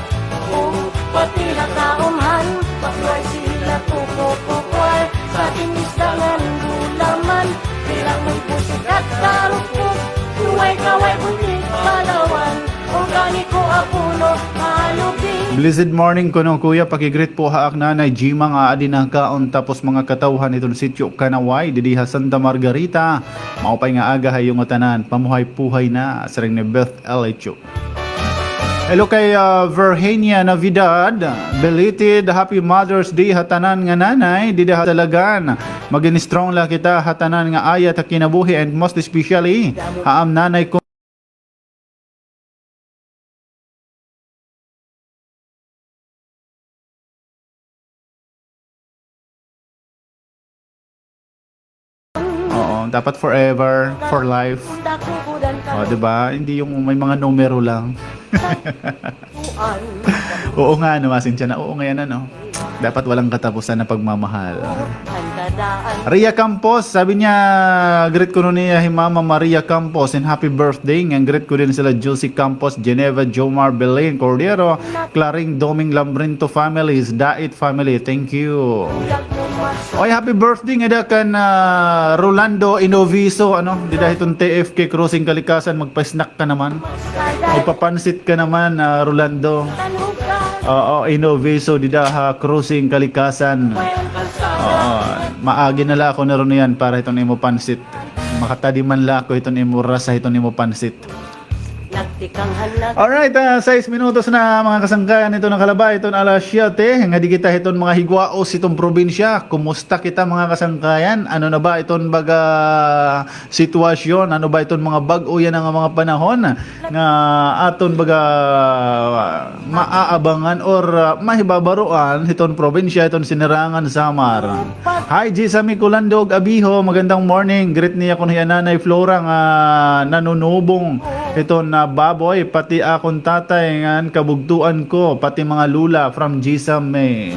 Kung pati na kaumhan. Bakloy sila kukukukwal. Sa tinisdangan gulaman. Bilang may pusik at karupok. Luway kaway bunyik palawan. Organiko apuno halubing. Blessed morning ko no kuya, pakigreet po haak nanay Jima nga adi ng kaon tapos mga katawhan itong sityo Kanaway, didiha Santa Margarita. Maupay nga aga hayong tanan, pamuhay-puhay na sa ring ni Beth Elicho. Hello kay Virginia Navidad, belated Happy Mother's Day hatanan nga nanay, didiha talagan. Maging strong la kita hatanan nga ayat at kinabuhi and most especially haam nanay ko. Oo, dapat forever, for life. O, diba? Hindi yung may mga numero lang. Oo nga, numasin siya na. Oo nga yan, ano. Dapat walang katapusan na pagmamahal. Ria Campos, sabi niya, greet ko nun niya Mama Maria Campos and happy birthday. Ang greet ko din sila Josie Campos, Geneva, Jomar, Belen, Cordero, Claring, Doming, Lambrinto families, Dait family. Thank you. Oy, happy birthday nga kan Rolando Inoviso, ano? Di dahil itong TFK Crossing Kalikasan, magpa-snack ka naman. Magpapansit ka naman, Rolando. Oo, Inoviso, di dahil Crossing Kalikasan. Oo, maagi na la ako na ron yan para itong imo pansit. Makatadi man la ako itong imo rasa, itong imo pansit. Alright, 6 minutos na mga kasangkayan ito ng Kalabay, itong alas 7 nga di kita itong mga higwaos itong probinsya. Kumusta kita mga kasangkayan? Ano na ba itong baga sitwasyon? Ano ba itong mga bag-o yan ang mga panahon nga aton baga maaabangan or mahibabaruan itong probinsya, itong Sinirangan, Samar. Hi G sa Mikulandog Abiho, magandang morning. Greet niya ko niya Nanay Flora nga nanunubong ito na baboy, pati akong tatay ngan kabugtuan ko, pati mga lula from Gisame.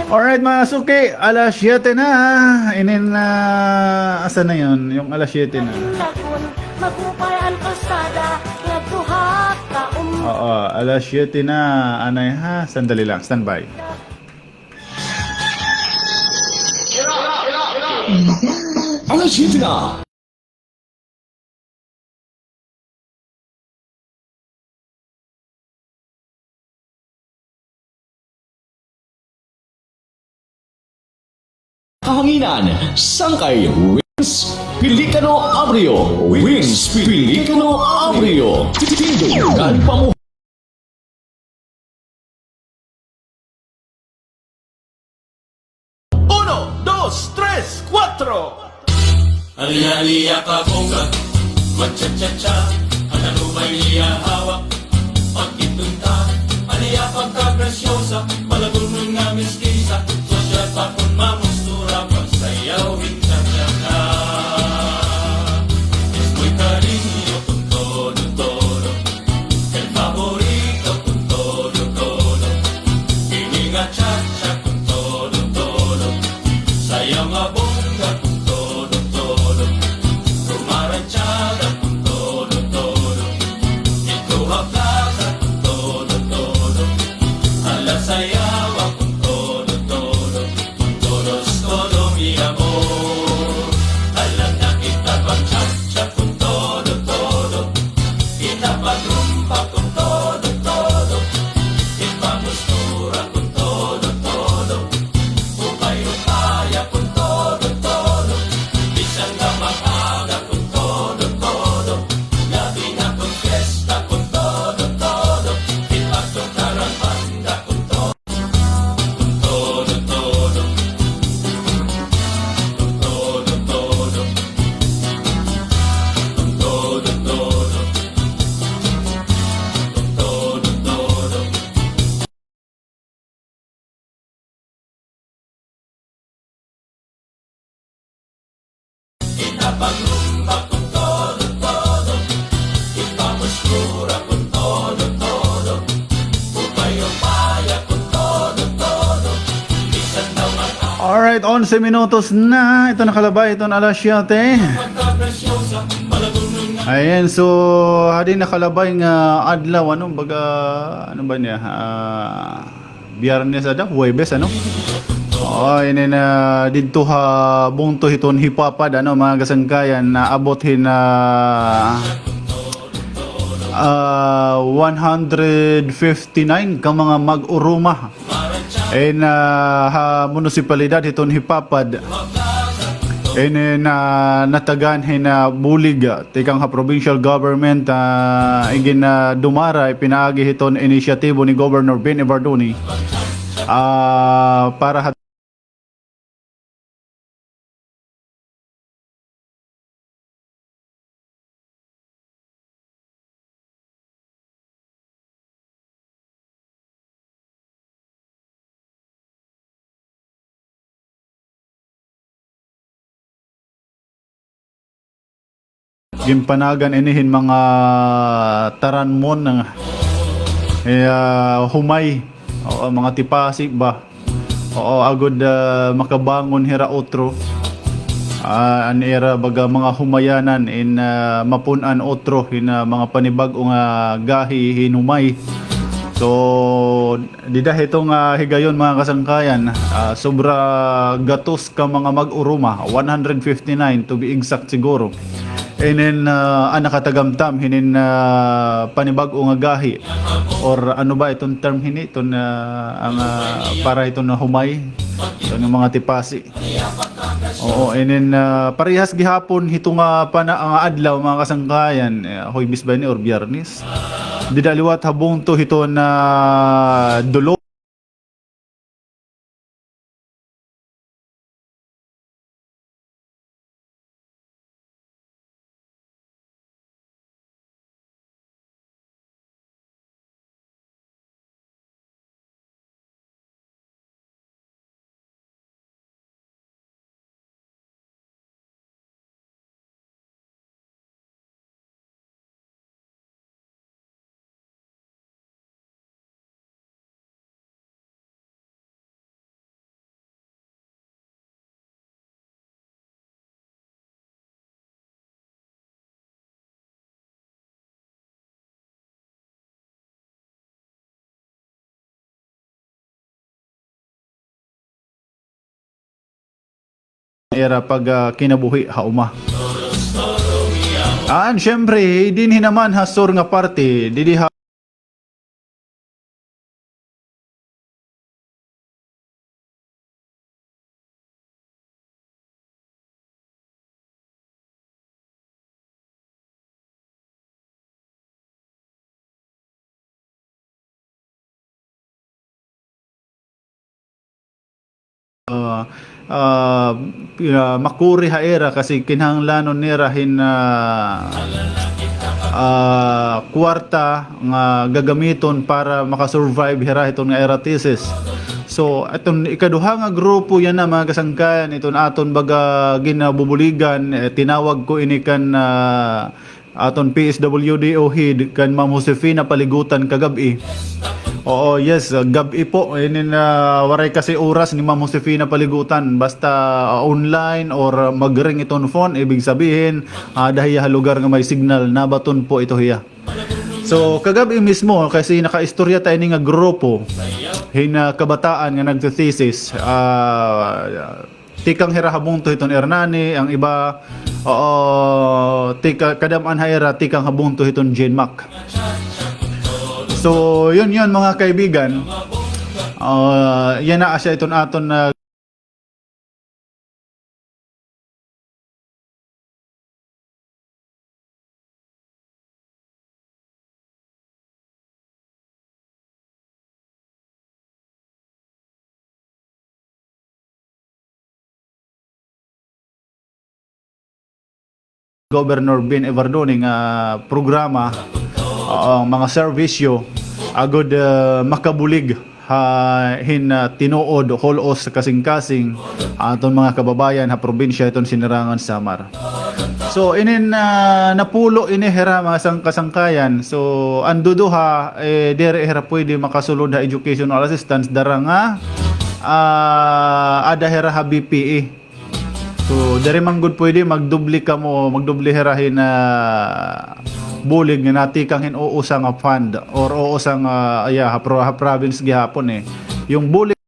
Alright mga suki, alas 7 na. Inin na, asa na yun? Yung alas 7 na. Oo, alas 7 na. Anay ha, sandali lang, standby. Alas 7 na. kahanginan, sangkay Wings Pelicano Abrio. Wings Pelicano Abrio. Tindugan pamuhay. Uno, dos, tres, cuatro. Alia-alia ka bongga, cha-cha-cha, ano may liya hawak, pagkitunta, alia pagka-grasyosa, palagunong nga miskisa, sosya pa kung mamustura, pagsayaw, cha-cha-cha. Es muy cariño con todo, el favorito con todo, kiling nga cha-cha con todo, sayaw nga bongga con todo, rumaranchada con todo, ito hablada con todo, ala sayawa con todo mi amor, ala nakita pang cha-cha con todo, kita pagrumpa con todo, ipamustura con todo, upay-upaya con todo, isang gamahaga con todo, gabi na con fiesta con todo, ipagtukaran banda con todo, ipapagrumba con todo, ipamustura con todo, upay-upaya con todo, isang daw Alright, 11 minutos na. Ito nakalabay, ito na alas 7. magkakagrasyosa, palagunong nga Ayan, so hadi nakalabay nga adlaw ano baga ano ba niya? Biyernes ada, Huwebes ano? Oh, ini na didto ha bungto hiton hipapad ano mga kasangkayan na abot hin na 159 ka mga mag-uruma. Ha munisipalidad hiton hipapad. Na natagan na bulig tikang ha provincial government igin na dumara pinaagi hiton inisyatibo ni Governor Ben Evardoni para gimpanagan inihin mga taranmon ng humay o mga tipasi ba o agod makabangon hira otro an era baga mga humayanan in mapunan otro in mga panibag-o nga gahi hinumay. So dida itong higayon mga kasangkayan sobra gatos ka mga mag-uruma 159 to be exact siguro. Inin nakatagamtam hinin panibag-o nga gahi or ano ba itong term hini itong ang para itong humay itong mga tipasi. Oo, inin parehas gihapon hitong ang adlaw mga kasangkayan Huwebes ba ni or Biyernes didaliwat habong to hito na dulo era pag kinabuhi hauma. Syempre din hinaman hasor nga parte didi makuri haera kasi kinahanglanon nira hin kwarta nga gagamiton para makasurvive hira iton nga era thesis. So aton ikaduha nga grupo yan na mga kasangkayan iton aton baga ginabubuligan, tinawag ko ini kan aton PSWD o HID kan Ma'am Josefina paligutan kagabi. Oo, yes, gabi po. Waray kasi oras ni Ma'am Josefina paligutan. Basta online or mag-ring iton phone, ibig sabihin, dahiya lugar nga may signal, nabaton po ito hiya. So, kagabi mismo, kasi nakaistorya tayo ni nga grupo, hina kabataan nga nagte-thesis, tikang hirahabong to iton Hernani, ang iba, kadaman hayra, tikang habong to iton Genmac. So, yun mga kaibigan. Yan na asya iton aton na Governor Ben Evardone nga programa, ang mga servisyo agud makabulig hin tinuod holos sa kasing-kasing aton mga kababayan ha probinsya iton Sinirangan, Samar. So inin napulo ini hera mga kasangkayan. So anduduha dire hera pwede makasulod ha educational assistance daranga ada hera ha BPE. So dari manggod pwede magdubli ka mo, magdubli herahin na bulig nga nati kang hinuusa nga fund or uusa nga province gihapon yung bulig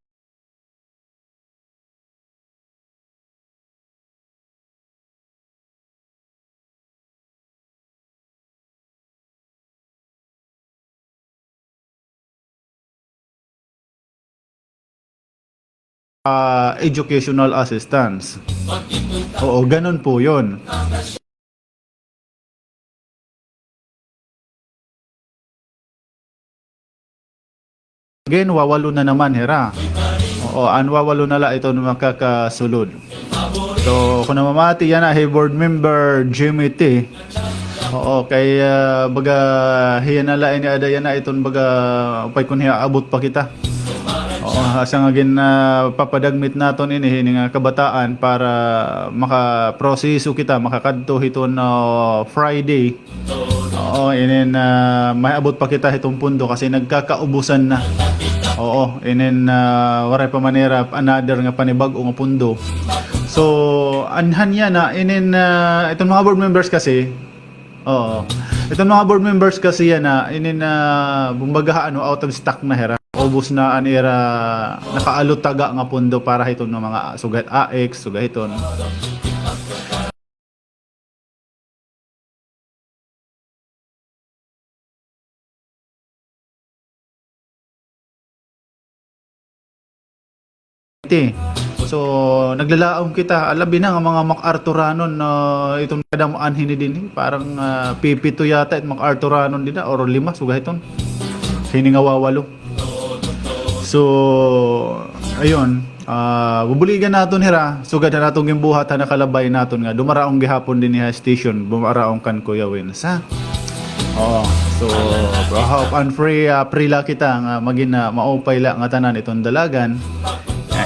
educational assistance. Oo, ganun po yun. Again, wawalo na naman hera. Oo, wawalo na la ito makakasulod. So, kung namamati yan hey board member Jimmy T. Oo, kay baga hiya na la ini ada yan na iton baga upay kun hiya abot pa kita. Asa nga papadagmit naton ini nga kabataan para makaproseso kita makakadto hiton Friday. Oo, inin may abot pa kita hitong pundo kasi nagkakaubusan na. Oo, inin waray pa manera another nga panibag-o nga pundo. So anhan yan na inin itong mga board members kasi itong mga board members kasi yan na inin bumbaga out of stock na hera. Ubus na anira nakaalot taga nga pundo para hiton ng mga sugat AX sugat hiton. So naglalaom kita alabi na nga mga MacArthuranon na itong kadamaan hinidin parang pipito yata at MacArthuranon din or 5 sugat hiton. Hini nga wawalo. So, ayun, bubuligan naton hira, sugad na natong gimbuhat na nakalabay naton nga, dumaraong gihapon din niya station, bumaraong kan Kuya Wins, ha? So, hope and prila kita nga, maging maupay la nga tanan itong dalagan,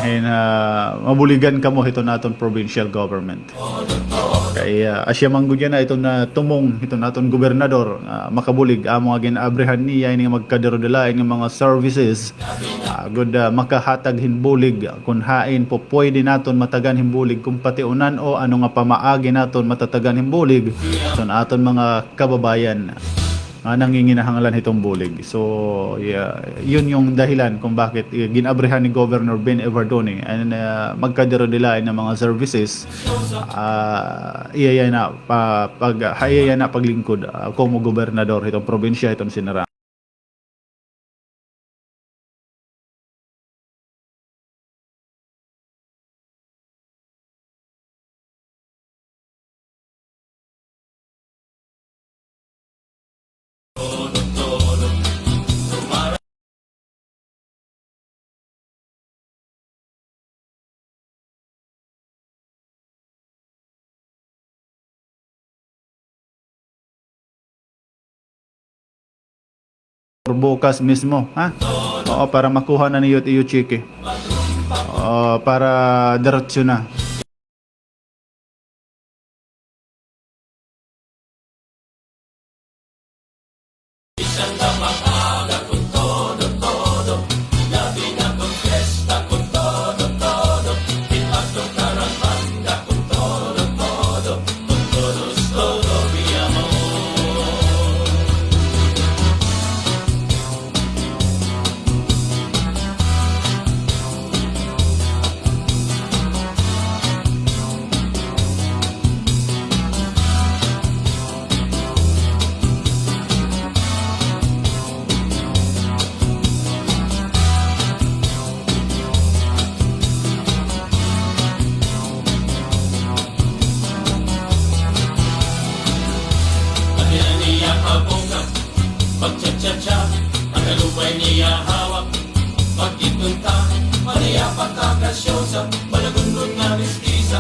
and mabuligan kamo ito naton provincial government. Kaya asya manggudya na ito na tumong ito naton gobernador makabulig amo nga ginabrehan niya ini magkadero-delain nga mga services good makahatag hinbulig kun hain po pwede naton matagan hinbulig kung patiunan o ano nga pamaagi naton matatagan hinbulig so aton mga kababayan nanginginahanglan itong bulig. So, yun yung dahilan kung bakit ginabrehan ni Governor Ben Evardone and magkadero-delain ng mga services iyaya na paglingkod como gobernador itong probinsya itong Sinirangan. bukas mismo, ha? Oo, para makuha na niyo iyo chiki. Oo, para diretso na.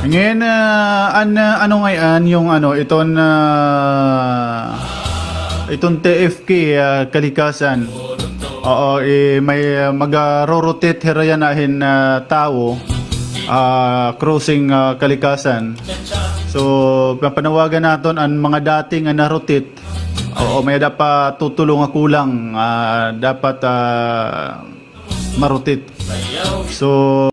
Ngayon, ano ngayon yung ano, itong TFK kalikasan. Oo, may mag-rotate hirayanahin na tao crossing kalikasan. So, panawagan naton ang mga dating na-rotate. Oo, may dapat tutulong kulang dapat marotate. So,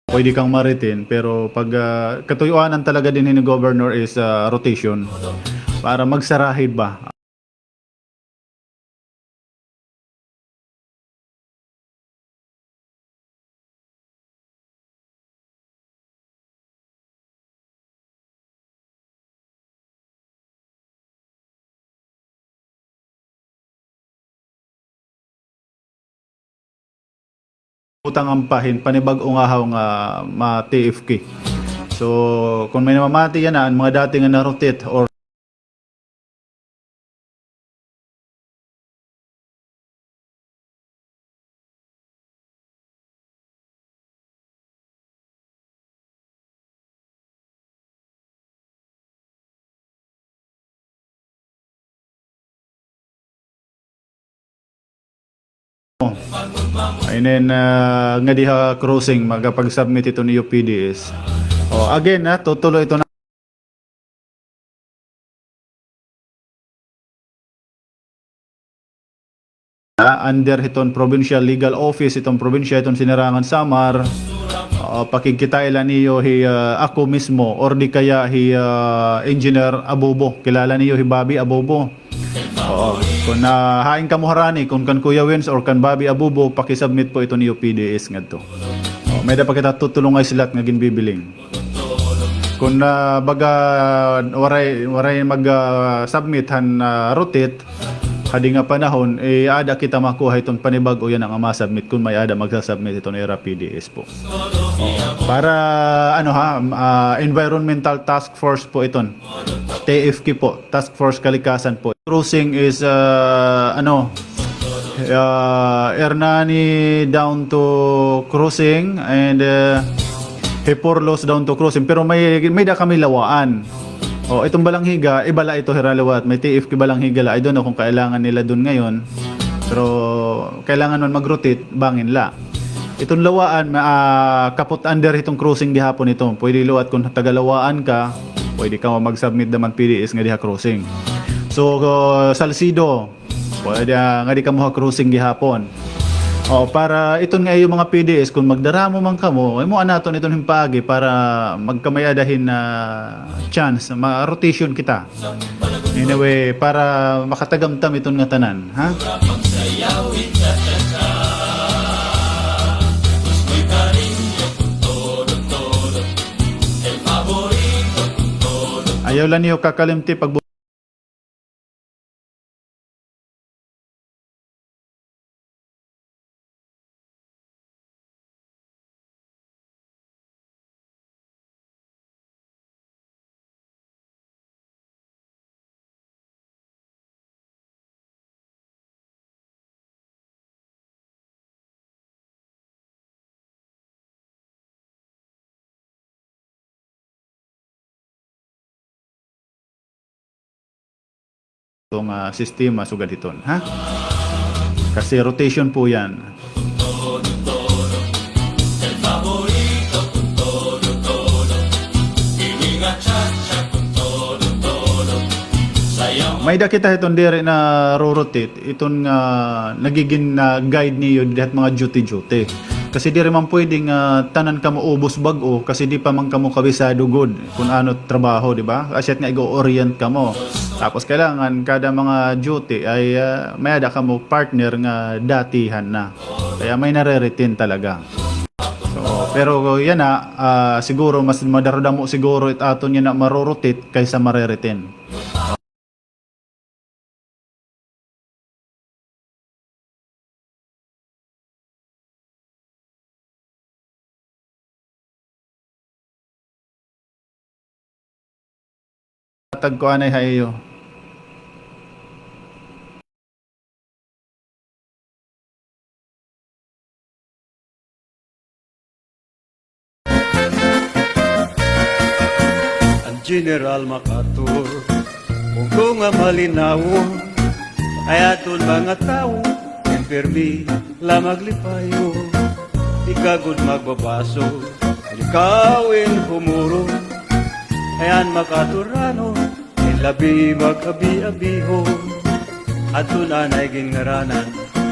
pwede kang maritin pero pag katuyuanan talaga din ni governor is rotation para magsarahid ba. Utang ampahin panibag-o nga haw nga ma-TFK. So kung may namamati yan ang mga dating nga na-rotate or ayun nga diha crossing magapag-submit ito ni UPDS. Again tutuloy ito na under itong provincial legal office itong probinsya itong Sinarangan Samar. Pakikita ilan niyo ako mismo or di kaya engineer Abobo, kilala niyo Bobby Abobo. Kung haing kamuharani kung kan Kuya Wins or kan Bobby Abobo, pakisubmit po ito ni UPDS ngadto. May dapat kita tutulungay sila nga ginbibiling. Kung baga waray mag submit han rotate hadi nga panahon ada kita makuha itong panibag o yan ang masubmit kung may ada magsasubmit ito ni PDS po. Para environmental task force po iton. TFK po, task force kalikasan po. Cruising is Hernani down to cruising and Hiporlos down to cruising, pero may da kami lawaan. Itong Balanghiga, ibala ito Hiralawat, may TFK Balanghiga la. I don't know kung kailangan nila dun ngayon, pero kailangan nun mag-rotate, bangin la. Itong lawaan, kapot under itong cruising dihapon ito. Pwede luwat kung tagalawaan ka, pwede ka mag-submit naman PDS nga diha cruising. So, Salcido, pwede nga di ka mo cruising gihapon. Para iton nga yung mga PDS, kung magdaramo man kamo, ay mo anaton iton himpagi para magkamayadahin na chance, ma-rotation kita. Anyway, para makatagamtam iton nga tanan, ha? Ayaw lang niyo kakalimti pag itong sistema sugaditon, ha? Kasi rotation po yan. May dakita itong diri na rorotate, itong nagiging guide niyo dihat mga duty-duty. Kasi di rin man pwedeng tanan ka mo ubos bag-o kasi di pa man ka mo kabisado good kung ano trabaho, di ba? Kasi nga i-orient ka mo. Tapos kailangan kada mga duty ay may ada ka mo partner nga datihan na. Kaya may nare-retain talaga. So, pero yan na, siguro mas madaroda mo siguro aton yan na marorotate kaysa mare-retain. Tag ko anay hayo. Ang General MacArthur kung nga malinaw ay aton mga tao impermi lamaglipayo ikagod magbabaso ilikawin humuro ayan makaturano labi magabi-abiho aton anay gingaranan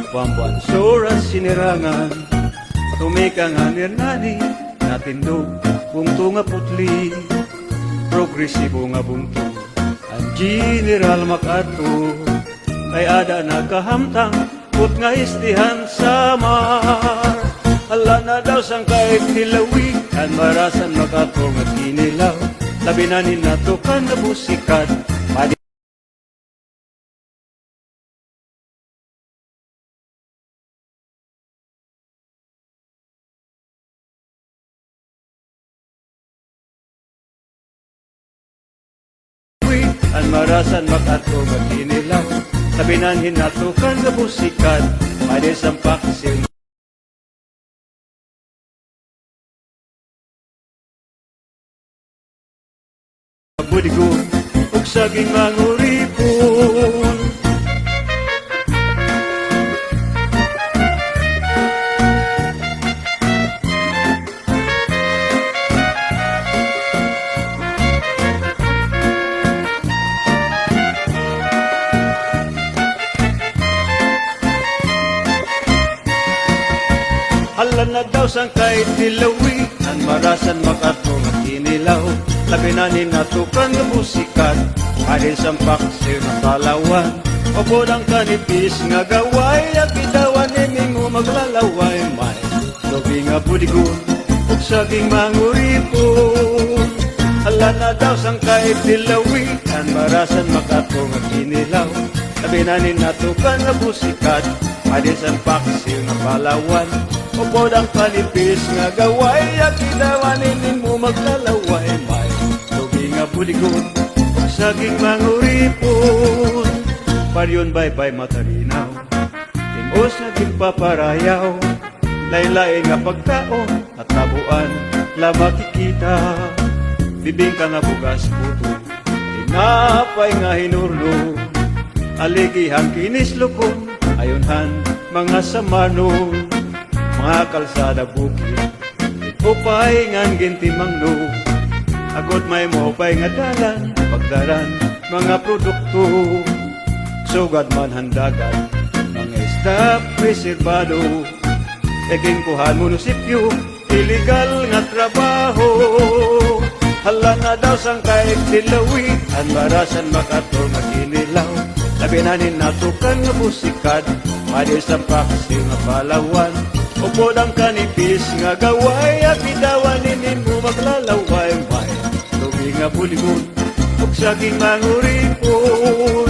pambuan suras sinirangan tumikang hanirnani natindog bungto nga putli progresibo nga bungto ang General MacArthur ay ada nakahamtang put nga istihan sa mar ala na daw sang kahit tilawi kan marasan MacArthur nga kinilaw labi na ninato ka na busikat padi ang marasan MacArthur nga kinilaw labi na ninato ka na busikat padi sang paksil budigo ug saging manguripon hala na daw sang kahit tilawi ang marasan MacArthur nga kinilaw labi na ninatukan nga musikat adin sang paksir na talawan o ang kanipis nga gaway at bitawan nimingo maglalaway may lobi nga budigon ug saging manguripon hala na daw sang kahit tilawi ang marasan MacArthur nga kinilaw labi na ninatukan nga musikat adin sang paksir na talawan o ang kanipis nga gaway at bitawan nimingo maglalaway may nga buligon ug saging manguripon paryon bye-bye matarinaw tingos na gipaparayaw lain-lain nga pagkaon at tabuan la makikita bibing ka nga bugas puto tinapay nga hinurlo aligihang kinislukon ayunhan mga samanon mga kalsada bukid upay ngan gintimangno agot may mopay nga dalan pagdaran mga produkto sugad man handagan mga staff reservado eking kuhan munisipyo illegal nga trabaho hala na daw sang kahit tilawi ang marasan MacArthur nga kinilaw labi na ninatukan nga busikad padi sa paksi nga palawan upod ang kanipis nga gaway at bidawan mo maglalaway may lubi nga buligon o ug saging manguripon.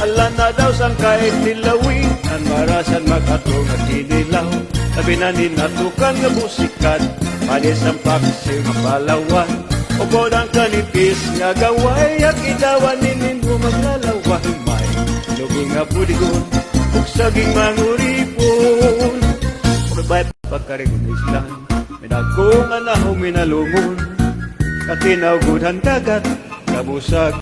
Ala na daw sang kahit tilawin, ang marasan makatong at inilaw. Labi na ninatukan nga musikat, panis ang paksiw ng palawan. Ubod ang kanipis nga gaway, at idawan ninin mo maglalaway. May lubong nga budigon, ug saging manguripon. Pagbayat pagkarigon islan, minagkong anahong minalungon. Katinawgudan dagat, kabusag.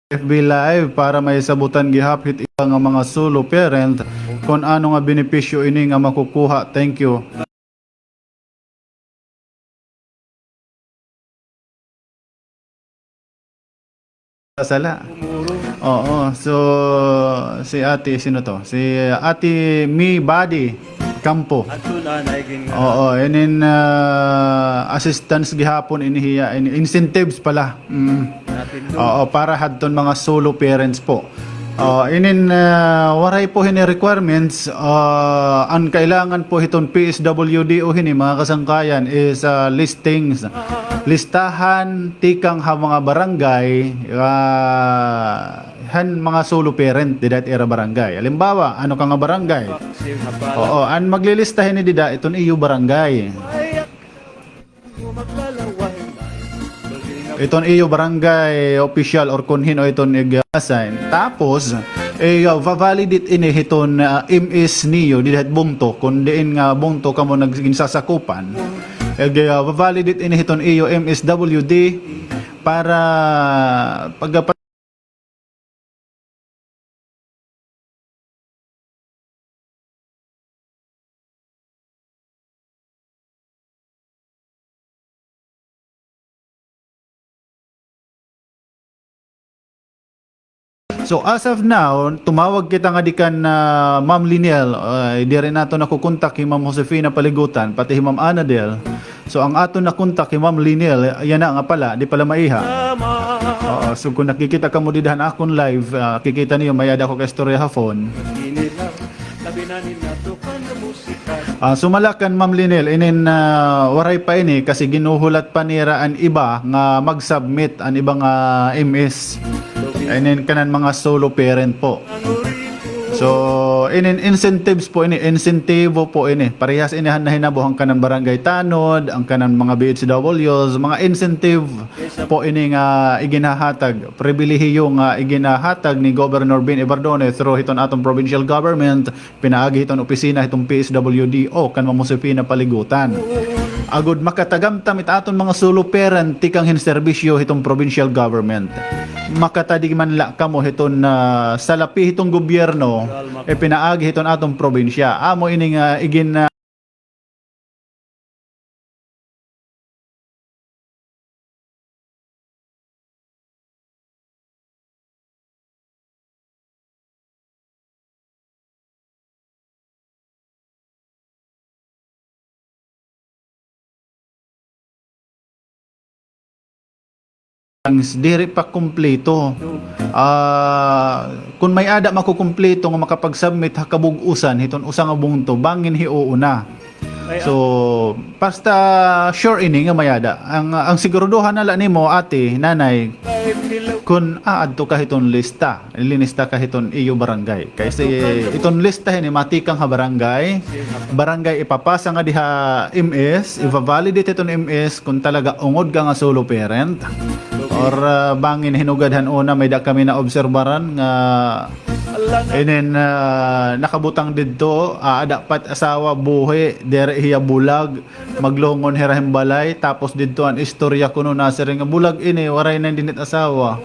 FB Live para may sabutan gihapit iba nga mga solo parent kung ano nga benepisyo ini nga makukuha. Thank you. Sala. Oo, so si ate, sino to? Si ate Mi Body Campo. At tunanay gin nga. Oo, and then assistance gihapon inihiya, incentives pala. Natin Oo, para hadton mga solo parents po. Inin waray po hini requirements, ang kailangan po hiton PSWD o hini mga kasangkayan is listings, listahan tikang ha mga barangay, han mga solo parent dida era barangay. Halimbawa, ano ka nga barangay? paksiw nga palawan. Oo, an maglilistahin ni dida iton iyo barangay. Mo maglalaway. Lubing nga Iton iyo barangay official or kunhin o iton ig-assign. Tapos, validate ini hiton MS niyo dihat bungto kun diin nga bungto kamo nagginsasakupan. Validate ini hiton iyo MSWD para pagka So as of now, tumawag kita nga dikan na Ma'am Liniel, di rin nato nakukontak kay Ma'am Josefina Paligutan, pati si Ma'am Anadel. So ang ato nakontak kay Ma'am Liniel, yan na nga pala, di pala maiha. Oo, so kung nakikita ka mo didahan akong live, kikita niyo mayada ko ka istorya hapon. inilaw. Labi na ninatukan nga musikat. Sumalakan Ma'am Liniel, inin waray pa ini kasi ginuhulat pa nira an iba nga mag-submit an ibang MS. And then kanan mga solo parent po. So, incentives po ini, incentivo po ini. Parehas inahan na hinabuhang kanang barangay tanod, ang kanang mga BHWs, mga incentive po ini nga iginahatag, pribilehiyo nga iginahatag ni Governor Ben Ibardone through hiton atong provincial government, pinaagi hiton opisina hitong PSWD o kan Josefina Paligutan. Agud makatagamtam it aton mga solo parent tikang hinserbisyo hitong provincial government. Makatadig man la kamo hiton salapi hitong gobyerno pinaagi hiton atong probinsya. Amo ining igin ang diri pa kumpleto. Kung may ada makukumpleto nga makapag-submit hakabug-usan hiton usa nga bungto bangin hiuuna. So basta sure ini nga mayada. Ang siguruduhan nala nimo ate, nanay, kun adto ka hiton lista, linista ka hiton iyo barangay. Kasi iton listahin ni matikang ha barangay. Barangay ipapasa nga diha MS, i-validate iton MS kung talaga ungod ka nga solo parent. Or bangin hinugadhan una may da kami na obserbaran nga and then nakabutang didto dapat asawa buhi dere hiya bulag maglongon hirahim balay tapos didto an istorya kuno nasa nga bulag ini waray na dinit asawa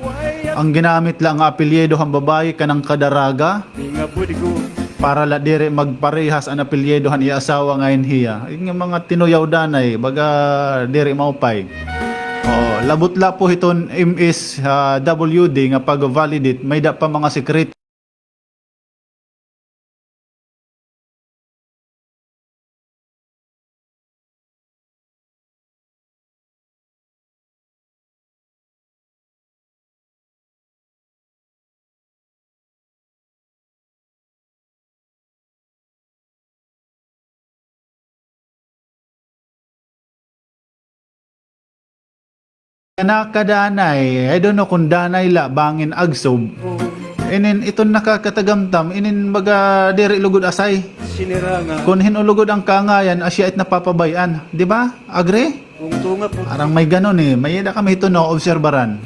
ang ginamit lang nga apelyido ang babae kanang kadaraga Nga budigon. para la dire magparehas ang apelyido han iya asawa ngayon hiya yung mga tinuyaw danay baga dire maupay. Labot-la po hiton MS WD nga pag-validate may da pa mga secret Nakadanay, I don't know kung danay la, bangin agsob. Inin itong nakakatagamtam, inin baga diri lugod asay. Sinirangan, Kung hinulugod ang kaangayan, asya it napapabayan. Di ba? Agree? kung tunga po Parang may ganon eh. May ida kami ito na obserbaran.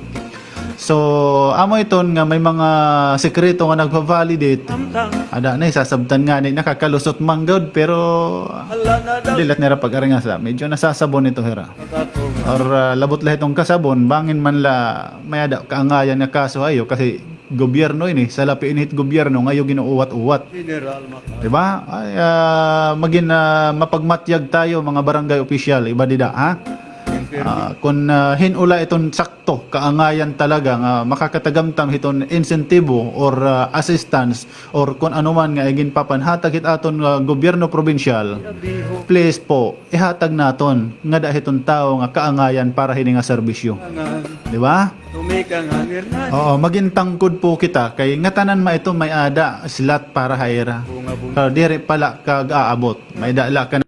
So, amo iton nga may mga sekreto nga nagpa-validate. tamtang, Ada na sasabtan nga ni nakakalusot manggod pero ala na daw dilat nira pag-arangasa. Medyo nasasabon ito hera. makatunga. Or labot lahat ng kasabon, bangin man la may ada kaangayan nga kaso ayo kasi gobyerno ini, sa lapi init gobyerno ngayo ginuuwat-uwat. General Mac. Diba? Ay, maging mapagmatyag tayo mga barangay official, iba dida, ha? Kung hinula itong sakto, kaangayan talaga nga makakatagamtam itong insentibo or assistance or kung ano man nga igin papanhatag it aton gobyerno provincial, please po, ihatag naton nga dahil itong tao nga kaangayan para hini nga serbisyo. Di ba? Tumikang hangir na Oo, maging tangkod po kita kay nga tanan ma ito may ada slot para hayra. bunga-bunga. Dire pala kag-aabot. May dala ka na.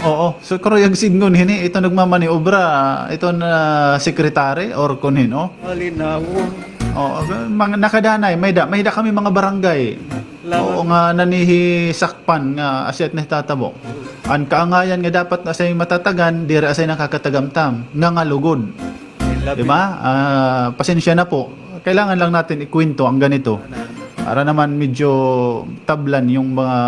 Oo, so karo yung signgon hini ito nagmamaniobra ito na sekretary or kunin no. Malinawon, Oo, mga nakadanay may da kami mga barangay. Oo nga nanihi sakpan nga aset na tatabo. Ang kaangayan nga dapat na say matatagan dire asay nakakatagamtam nga lugod. Di ba? Pasensya na po. Kailangan lang natin ikwento ang ganito. Para naman medyo tablan yung mga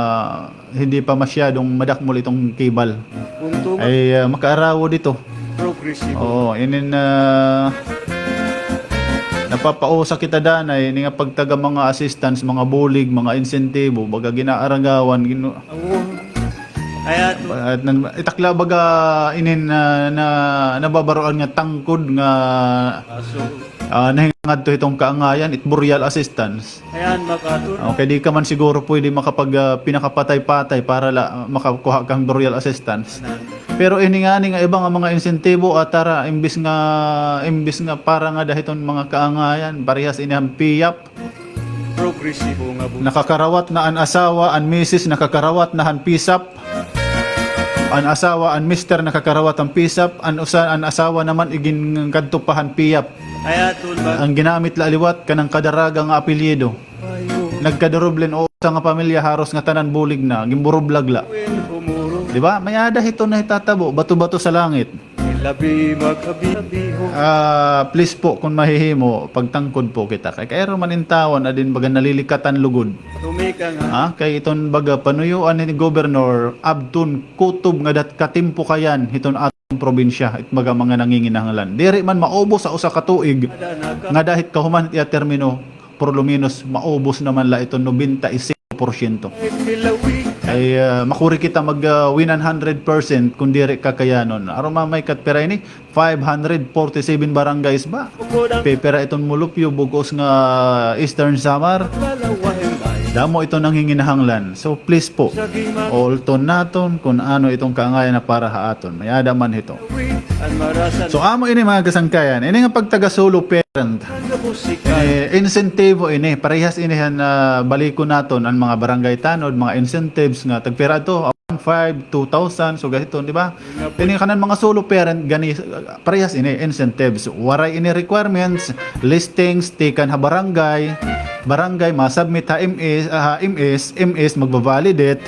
hindi pa masyadong madakmol itong cable. kung tunga, Ay makaarawo dito. progressive. Oo, inin napapausa kita danay ini nga pagtaga mga assistance, mga bulig, mga insentibo, baga ginaarangawan, Awon, kaya to, itakla baga inin na nababaroan nga tangkod nga aso, nahingad to itong kaangayan, it burial assistance. ayan makatun, Okay, di ka man siguro pwede makapag pinakapatay-patay para makakuha kang burial assistance. Pero ini nga ni nga ibang mga insentibo atara imbis nga para nga dahiton mga kaangayan parehas ini ang piyap progressive bunga bunga. nakakarawat na an asawa an misis nakakarawat na han pisap an asawa an mister nakakarawat ang pisap an asawa naman igin kadtupahan piyap Kaya to ba, ang ginamit la liwat kanang kadaragang apelyido ayo, nagkadarublen o sa nga pamilya haros nga tanan bulig na gimburublag la. win, humuro, Di ba? May ada ito na itatabo, bato-bato sa langit. labi, magkabi-biho, Please po, kung mahihimo, pagtangkod po kita. Kay kairo manintawan, adin baga nalilikatan lugod. tumikang hangir, Kay iton baga panuyuan ni Governor Abtun Kutob nga dat katimpo kayan iton atong probinsya it baga mga nanginginahanglan. Diri man maubos sa usa ka tuig naka, nga dahit kahuman iya termino por lo menos maubos naman la ito 95%. tilawi, Ay makuri kita mag 100% kung diri kakayanon. Aron mamay kat pera ini 547 barangays ba? pupod ang Pepera iton mulupyo bugos nga Eastern Samar. kalawahin bay, Damo ito nang hinginahanglan. So please po, sa giman, olton naton kung ano itong kaangayan na para haaton. Mayada man ito. ang marasan, So amo ini mga kasangkayan. Ini nga pagtaga solo parent. ang musika, Insentibo ini parehas ini baliko naton ang mga barangay tanod, mga incentives nga tagpera to 1,500, 2,000 so ganito di ba? Ini kanan mga solo parent gani parehas ini incentives. Waray ini requirements, listings tikan ha barangay masubmit ha MS magba-validate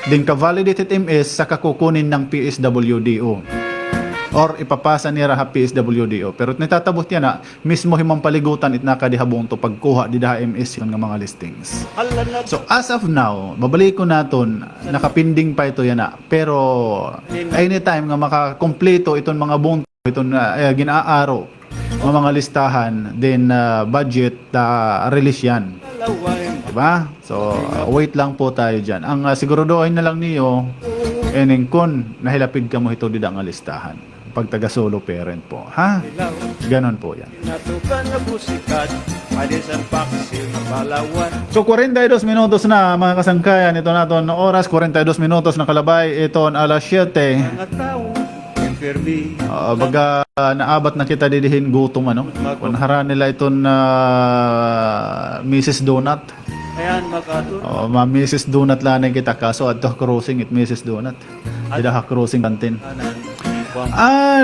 din ka validated MS sa kakukunin ng PSWDO. or ipapasa ni Raha PSWDO. Pero nitatabot yan na mismo himang paligutan it nakadihabong to pagkuha di daha MS yun ng mga listings. So as of now, babalik ko naton, nakapinding pa ito yan na. Pero anytime nga makakompleto itong mga bunto, itong ginaaro, mga listahan, then budget, release yan. Diba? So, wait lang po tayo dyan. Ang siguraduhin na lang niyo, ening kun nahilapid ka mo ito di nga listahan. Pag taga solo parent po. Ha? Ganon po yan. Natukan na busikat, malisan paksil na Palawan. So 42 minutos na mga kasangkayan. Ito naton na oras, 42 minutos na kalabay. Ito ang alas 7. Mga tao, enfermi, Baga naabat na kita didihin gutom ano. Kunhara nila itong Mrs. Donut. ayan makatun. Mrs. Donut lang kita kaso adto crossing it Mrs. Donut. Ida crossing kantin.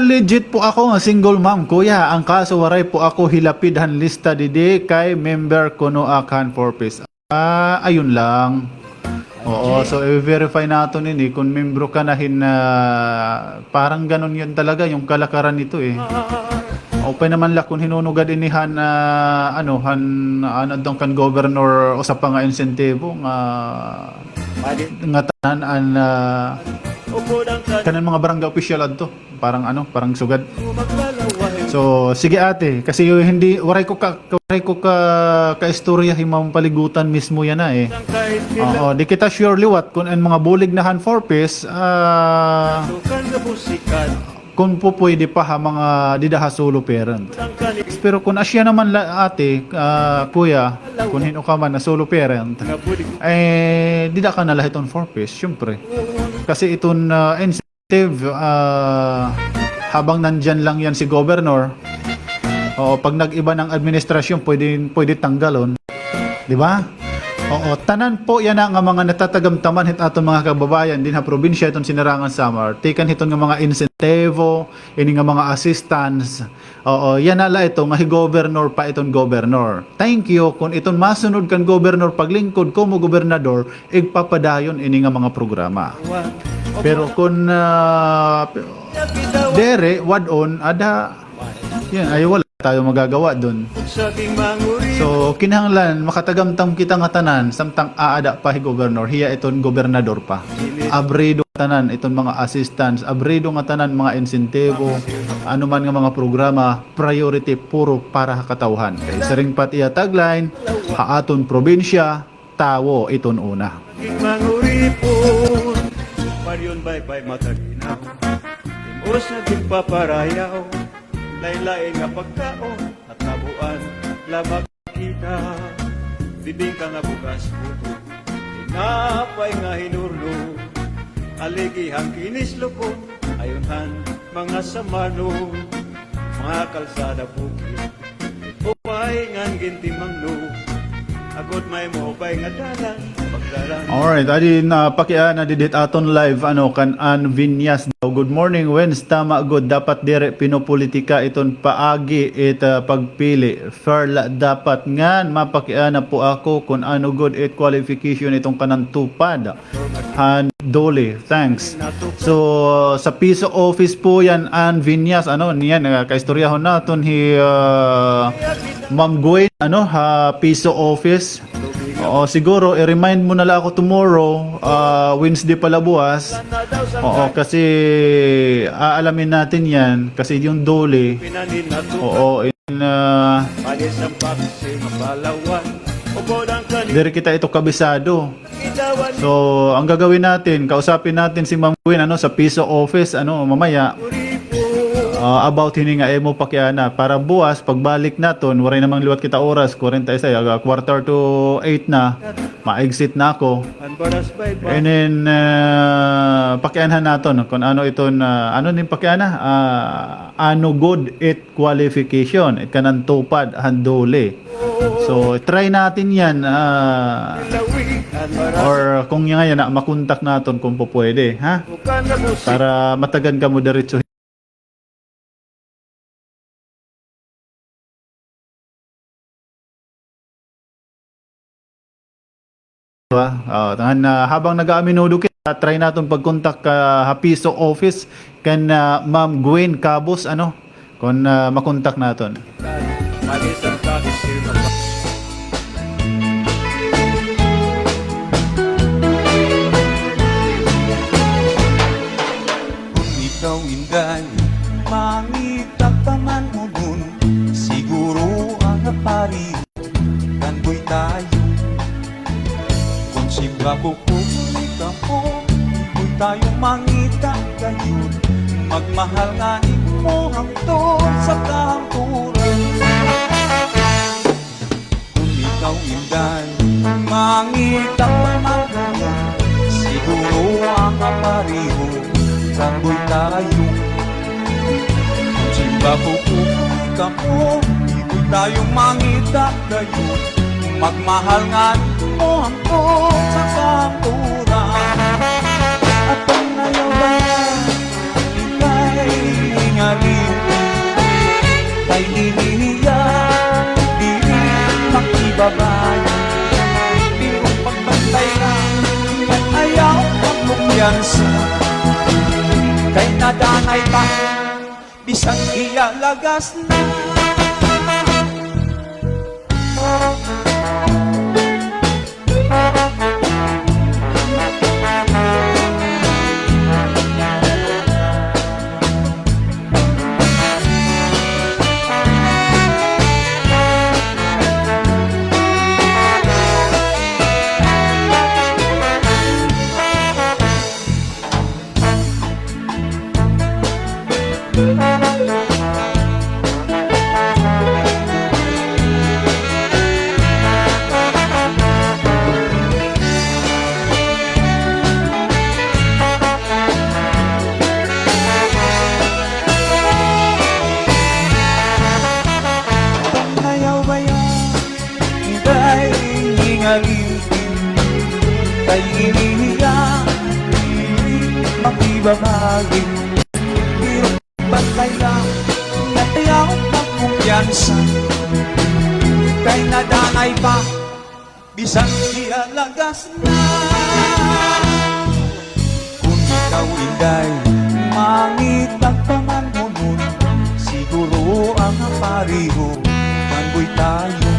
Legit po ako nga single mom kuya. Ang kaso waray po ako hilapidhan lista didi kay member kuno akan for peace. Ayun lang. Oo, so i-verify natin ini kung membro ka na parang ganun yun talaga yung kalakaran nito eh. Open naman la kung hinunugad inihan ano dong kan governor o sa pa nga insentibo nga tanan an kanan mga barangay official adto parang sugad. So sige ate kasi hindi waray ko ka istorya himang paligutan mismo yan na eh. Oo, di kita surely what kung ang mga bulig na han for peace Natukan na busikat, kung po pwede pa ha mga didaha solo parent. Pero kung asya naman ate, kuya, kung hino ka man na solo parent, dida ka na lahat on for peace, syempre. Kasi itong incentive, habang nandyan lang yan si governor, pag nag-iba ng administrasyon, pwede tanggalon. Di ba? Oo, tanan po yan nga mga natatagamtaman hit aton mga kababayan din ha probinsya itong Sinarangan Samar. Taken hiton nga mga insentivo, ini nga mga assistance. Oo, yan ala ito nga governor pa itong governor. Thank you kung itong masunod kan governor paglingkod ko mo gobernador igpapadayon ini nga mga programa. Pero kung dere wadon ada yan ay wala tayo magagawa doon. sabing manguri, So, kinahanglan, makatagamtam kita nga tanan, samtang aada pa hi gobernador, hiya iton gobernador pa. Abredo nga tanan, iton mga assistance, abredo nga tanan, mga insentibo, ano man nga mga programa, priority puro para katawhan. Kaya sa ring pat iya tagline, haaton probinsya, tawo iton una. sabing manguri po, paryon bay mataginaw, timos na tigpaparayaw, laylay nga pagkaon, at tabuan, labag kita, bibing ka nga bukas puto, tinapay nga hinurlo, aligihang kinis loko, ayunhan mga samano, mga kalsada bukid, upay ngan gintimanglo, agod may mobay nga dalan, pagdalan. Alright, adi na pakiana didit aton live kan An Vinyas daw. Good morning Wens, tama good dapat dire pinopolitika iton paagi pagpili. Fair dapat ngan mapakiana po ako kung ano good it qualification itong kanang tupad. Han Dole, thanks. So sa piso office po yan An Vinyas niyan kaistoryahan naton Ma'am Gwen piso office. Oo, siguro i-remind mo na lang ako tomorrow, Wednesday pala bukas. Oo, kasi aalamin natin 'yan kasi yung dole. Pinanin na to, Oo, palis ang paksi, mapalawan, ubod ang kanin, dire kita ito kabisado. idawan, So, ang gagawin natin, kausapin natin si Ma'am Gwen sa piso office mamaya. About hini nga mo pakiana para buwas pagbalik naton waray namang liwat kita oras 46 quarter to 8 na ma-exit na ako ang baras bay ba, and then pakianhan naton kung ano iton din pakiana ano good it qualification it kanan tupad handole so try natin yan lawi, ang baras, or kung nga yan makontak naton kung po pwede ha bukan na musik, para matagan ka mo diretso. Habang nag-aaminudo kita, try natin pag-contact Hapiso office kan Ma'am Gwen Cabos ano kung makontak natin. Alis ang paksiw na Kung ikaw inday, mangita pa man mo nun, siguro ang napari, kanboy tayo. Kung siya pupuli ka mo, iko'y tayo mangita gayon, magmahal nga mo hangtod sa kahampuran. Kung ikaw inday, mangita pa man mo nun, siguro ang napariho, kanboy tayo. Kung simba pupuli ka mo, iko'y tayong mangita gayon, magmahal nga mo hangtod sa kahampuran. At ang ngayon ba ika'y hingalin, kay inihiya, di makibabay, pero pagbantay na, at ayaw magmumyansa, kay nadanay pa, bisang iyalagas na. Ayaw ba yan? Hindi hingalin, kay inihiya, di makibabagin, pero bantay lang, at ayaw magkumpiyansa, kay nadanay pa, bisang iyalagas na. Kung ikaw inday, mangitag pa man mo nun, siguro ang pariho, manboy tayo.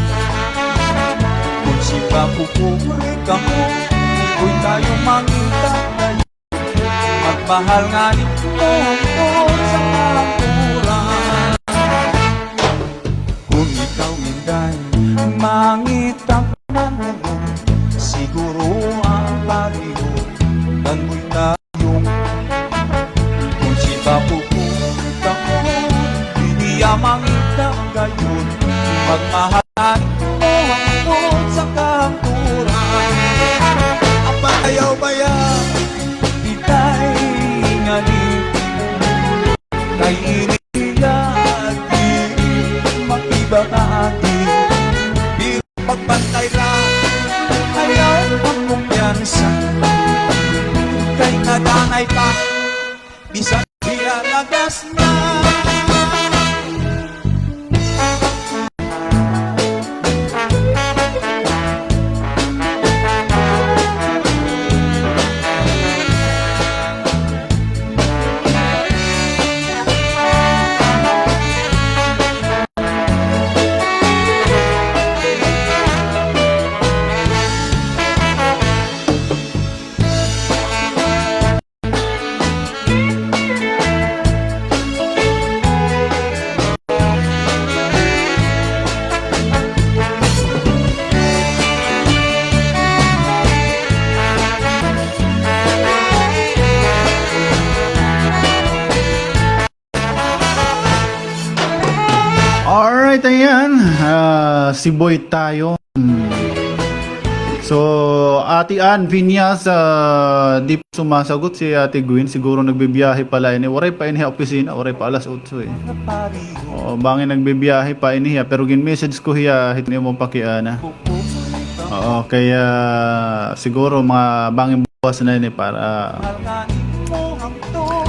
Kung siya pupuli ka mo, iko'y tayo mangita tayo, magmahal nga nito hangtod sa kahampuran. Kung ikaw inday, mangita pa man mo, siguro ang pariho, manboy tayo. Kung siya pupuli ka mo, hindi mangita gayon, magmahal mo hangtod sa kahampuran. Ang payaw bayan, di tayo hingalin, kay iniya di makibabagi, di pagbantay lang, ayaw magkumpiyansa, kay nadanay pa, bisang iyalagas na. Alright, ayan. Si Boy tayo. So, Ate Ann Vinyas, di pa sumasagot si Ate Gwen. Siguro nagbibiyahe pala ini. Waray pa ini opisina. Waray pa alas 8 eh. Bangin nagbibiyahe pa ini. Pero gin-message ko hiya. Hit niyo mong pakiana. Oo, kaya siguro mga bangin buwas na ini para...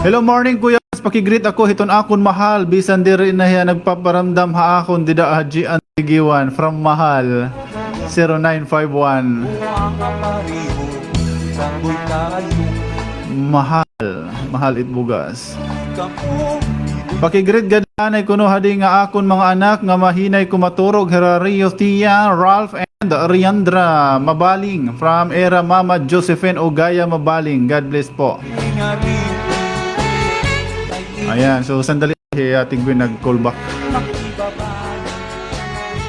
Hello morning kuya. Pakigreet ako hiton akon mahal bisan diri na hiya nagpaparamdam ha akon dida haji ang tigiwan from mahal 0951. Ang pariho, kanboy tayo, mahal. Mahal it bugas. Kamu Pakigrid gadanay kuno hadi nga akon mga anak nga mahinay kumaturog Herario Tia, Ralph and Riandra Mabaling from Era Mama Josephine Ogaya Mabaling. God bless po. ingarin Ayan, so sandali Ate Gwen nag-call back. makibabay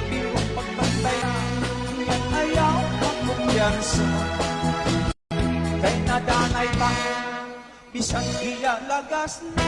Iyong pagbantayan Ayaw kumpiyansa Kay nadanay pa Bisan iya lagas na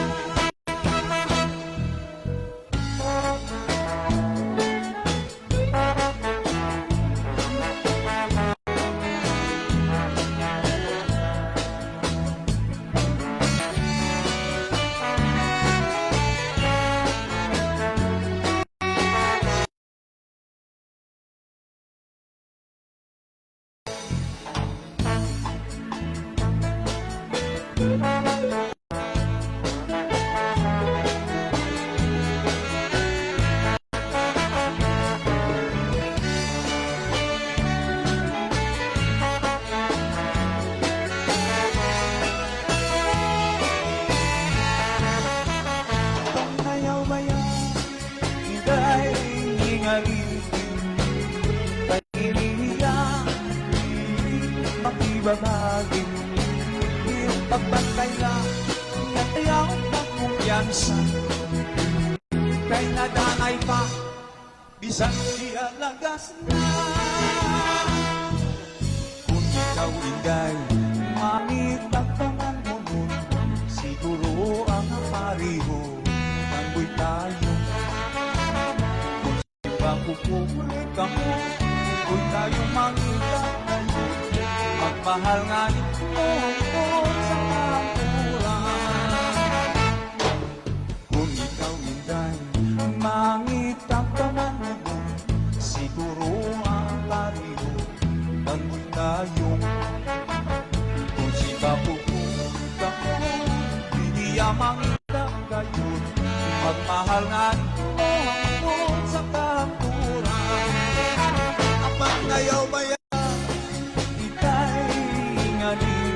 Pangnayaw bayan Hingay ingarin Kay iniya Makibabagin Iyong pagbantay lang Ayaw ng kumpiyansa Kay nadanay pa Bisan siya lagas na Kung ikaw inday Manitagtangan mo nun Siguro ang pariho Tanggol tayo Kung siya kukulit ka mo Kung tayo mangita tayo Magmahal nga nito sa kampuran Kung ikaw inday Mangitagtangan mo nun Siguro ang pariho Tanggol tayo kung siya pupunta ko, hindi yamang ilang gayon. Magmahal nga mo sa kampuran. Apang ngayaw bayan, ita'y inganin.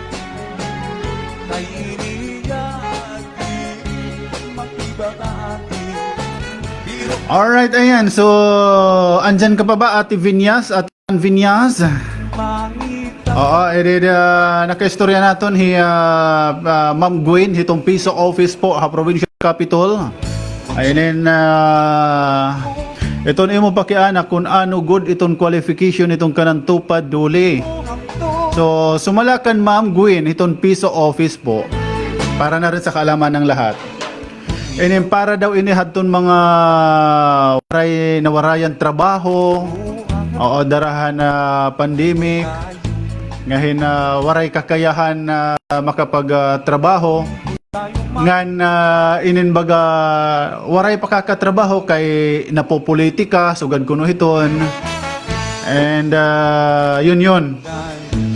Kay iniyagi, makibabati. Alright, ayan. So, andyan ka pa ba Ate Vinyas? Ate Vinyas? Mangita Oo, nakaistorya naton Ma'am Gwen, itong piso office po, provincial capital. Ayun, ito na mo pakianak kung ano good itong qualification itong kanang tupad duli. So, sumalakan Ma'am Gwen, itong piso office po, para na rin sa kaalaman ng lahat. And para daw inihadton mga nawarayan trabaho, oo, darahan na pandemic, ngahin waray kakayahan na makapagtrabaho, ngan ininbaga waray pakakatrabaho kay napopolitika, sugad kuno hiton. And yun.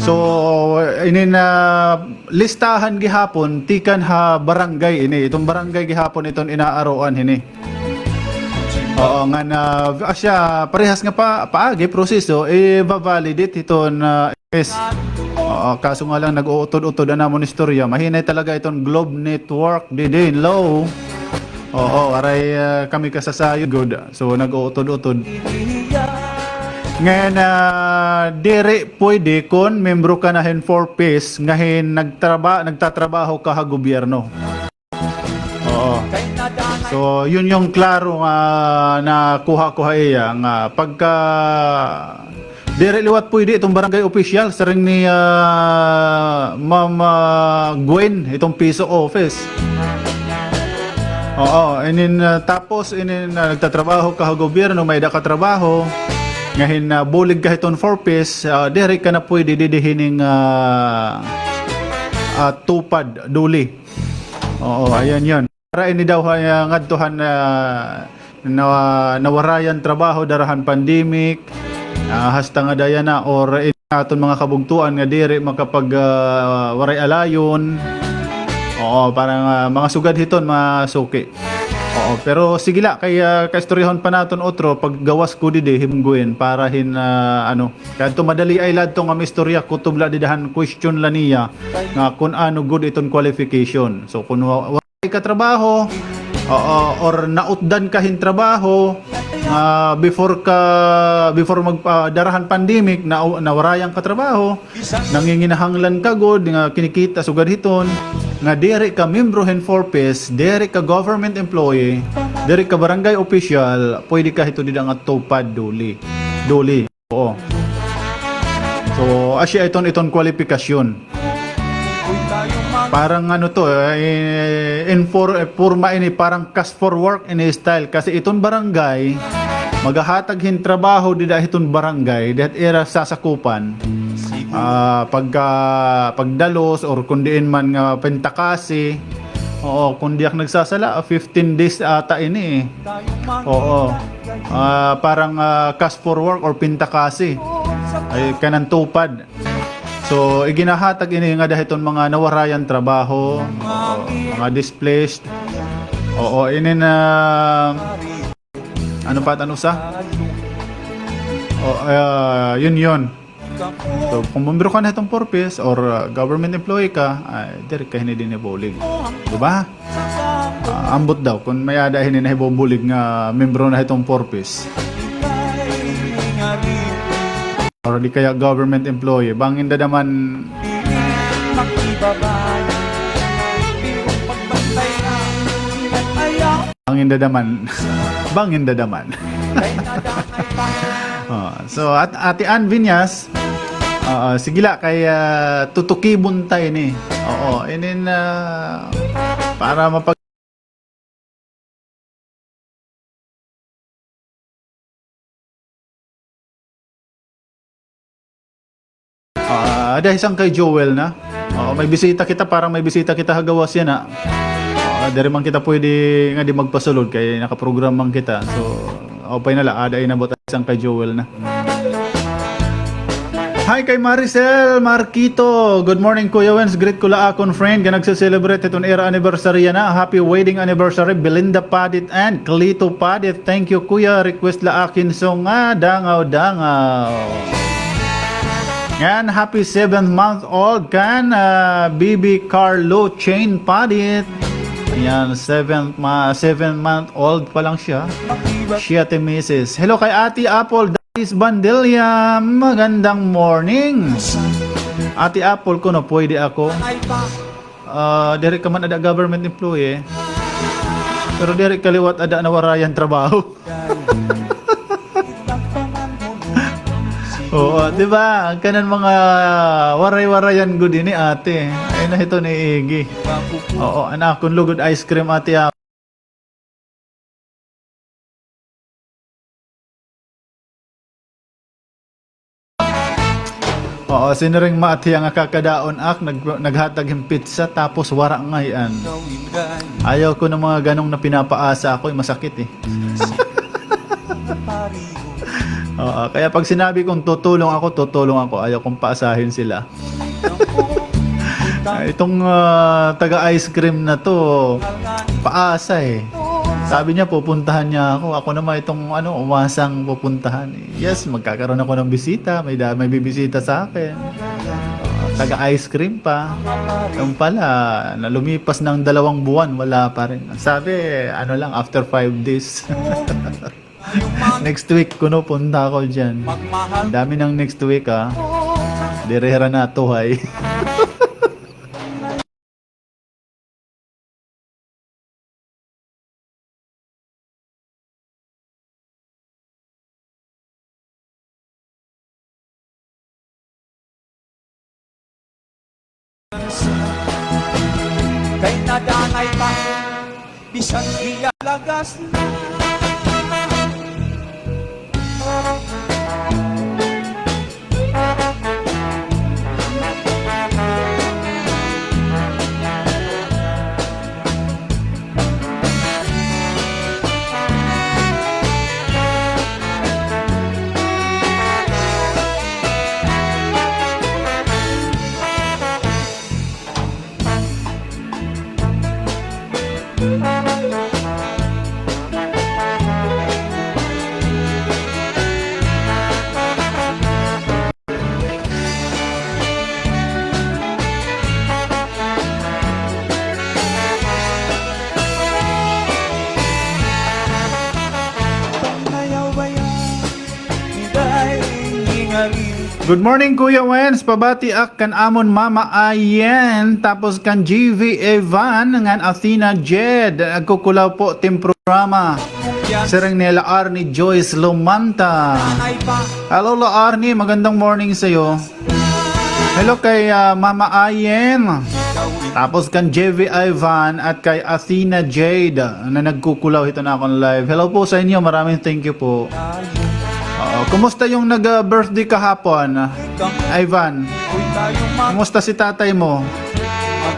So listahan gihapon tikan ha barangay ini. Itong barangay gihapon iton inaaroan hini. Oo nga na siya parehas nga paagi proseso i-validate iton is. Oo, kaso nga lang nag-uutod-utod na namon istorya. Mahinay talaga itong Globe Network din low. Oo, aray kami kasasayo good. So nag-uutod-utod. Ngayon dire pwede kon membro ka nahin for peace ngahin nagtatrabaho ka ha gobyerno. Oo. So yun yung klaro na kuha-kuha iya nga pagka dire liwat pwede itong barangay official sa ring ni Ma'am Gwen itong piso office. Oo, tapos nagtatrabaho ka ha gobyerno may da ka trabaho. Ngahin bulig ka hiton for peace, dire ka na pwede didihining tupad duli. Oo, ayan yun. Para ini daw ngadtuhan nawarayan trabaho darahan pandemic, hasta nga daya na or aton mga kabugtuan nga dire makapag waray alayon. Oo, parang mga sugad hiton masuki. Oo, Oo, pero sige la, kaya kaistoryahan pa naton otro pag gawas ko dide himguin para ano, kadto madali ay ladto nga istorya kutob la didahan question la niya nga kung ano good iton qualification. So kung walay ka trabaho, or nautdan ka hin trabaho, before magdarahan pandemic nawarayan ka trabaho, nanginginahanglan ka god nga kinikita sugad hiton nga diri ka membro hen Forpes, diri ka government employee, diri ka barangay official, pwede ka hito dida nga tupad duli. Oo. So asya iton kwalifikasyon. Parang ano to, forma ini parang cast for work in style kasi iton barangay magahatag hin trabaho dida hiton barangay dat era sasakupan. Pagdalos or kundiin man nga pentakasi, oo, kundi ak nagsasala 15 days ata ini oo, parang cast for work or pentakasi ay kanan tupad. So iginahatag ini nga dahiton mga nawarayan trabaho, mga displaced, oo, ini na ano pa tanong sa yun. So, kung membro ka na itong purpose or government employee ka, ay, diri ka hindi din ibulig. Diba? Ambot daw, kung may ada hindi na ibubulig nga membro na itong purpose. Or di kaya government employee, bangin da naman bangin da naman. So at Ate Ann Vinyas, sigila kay tutukibon tayo ni. Oo, inin para mapag ada isang kay Joel na. May bisita kita, parang may bisita kita hagawas yan na. Dari man kita pwede nga di magpasulod kay nakaprogram man kita. So okay na la, ada inabot isang kay Joel na. Hi kay Maricel Marquito. Good morning Kuya Wens. Great kula akon friend nga nagse-celebrate itong era anniversary na. Happy wedding anniversary Belinda Padit and Clito Padit. Thank you Kuya. Request la akin so nga dangaw. Yan, happy 7th month old kan Bibi Carlo Chain Padit. Yan, 7th month old pa lang siya. Siya te Mrs. Hello kay Ate Apple Dalis Bandelia. Magandang morning. Ate Apple ko no, pwede ako. Diri ka man ada government employee. Pero diri kaliwat ada nawarayan trabaho. Oo, di ba? Kanan mga waray-warayan good ini ate. Ay na ito ni Iggy. Oo, anak kung lugod ice cream ate. Oo, sinaring maati ang kakadaon ak naghatag ng pizza tapos wara ngayon. Ayaw ko ng mga ganong na pinapaasa ako, masakit eh. Kaya pag sinabi kong tutulong ako, ayaw kong paasahin sila. Itong taga-ice cream na to, paasa eh. Sabi niya pupuntahan niya ako naman itong umasang pupuntahan. Yes, magkakaroon ako ng bisita, may bibisita sa akin. Taga-ice cream pa. Yung pala, lumipas ng 2 buwan, wala pa rin. Sabi, lang, after 5 days. Next week kuno punta ako dyan. Dami ng next week direhera na tuhay. Kay nadanay pa bisan iyalagas na. Good morning Kuya Wens, pabati ak kan amon Mama Ayen, tapos kan GV Evan ngan Athena Jed, agkukulaw po tim programa. Sereng nila Arnie Joyce Lumanta. Ay pa, Hello La Arnie, magandang morning sa'yo. Hello kay Mama Ayen. Tapos kan JV Ivan at kay Athena Jade na nagkukulaw ito na akong live. Hello po sa inyo, maraming thank you po. Kumusta yung nag-birthday kahapon, Ivan? ako'y tayong Kumusta si tatay mo?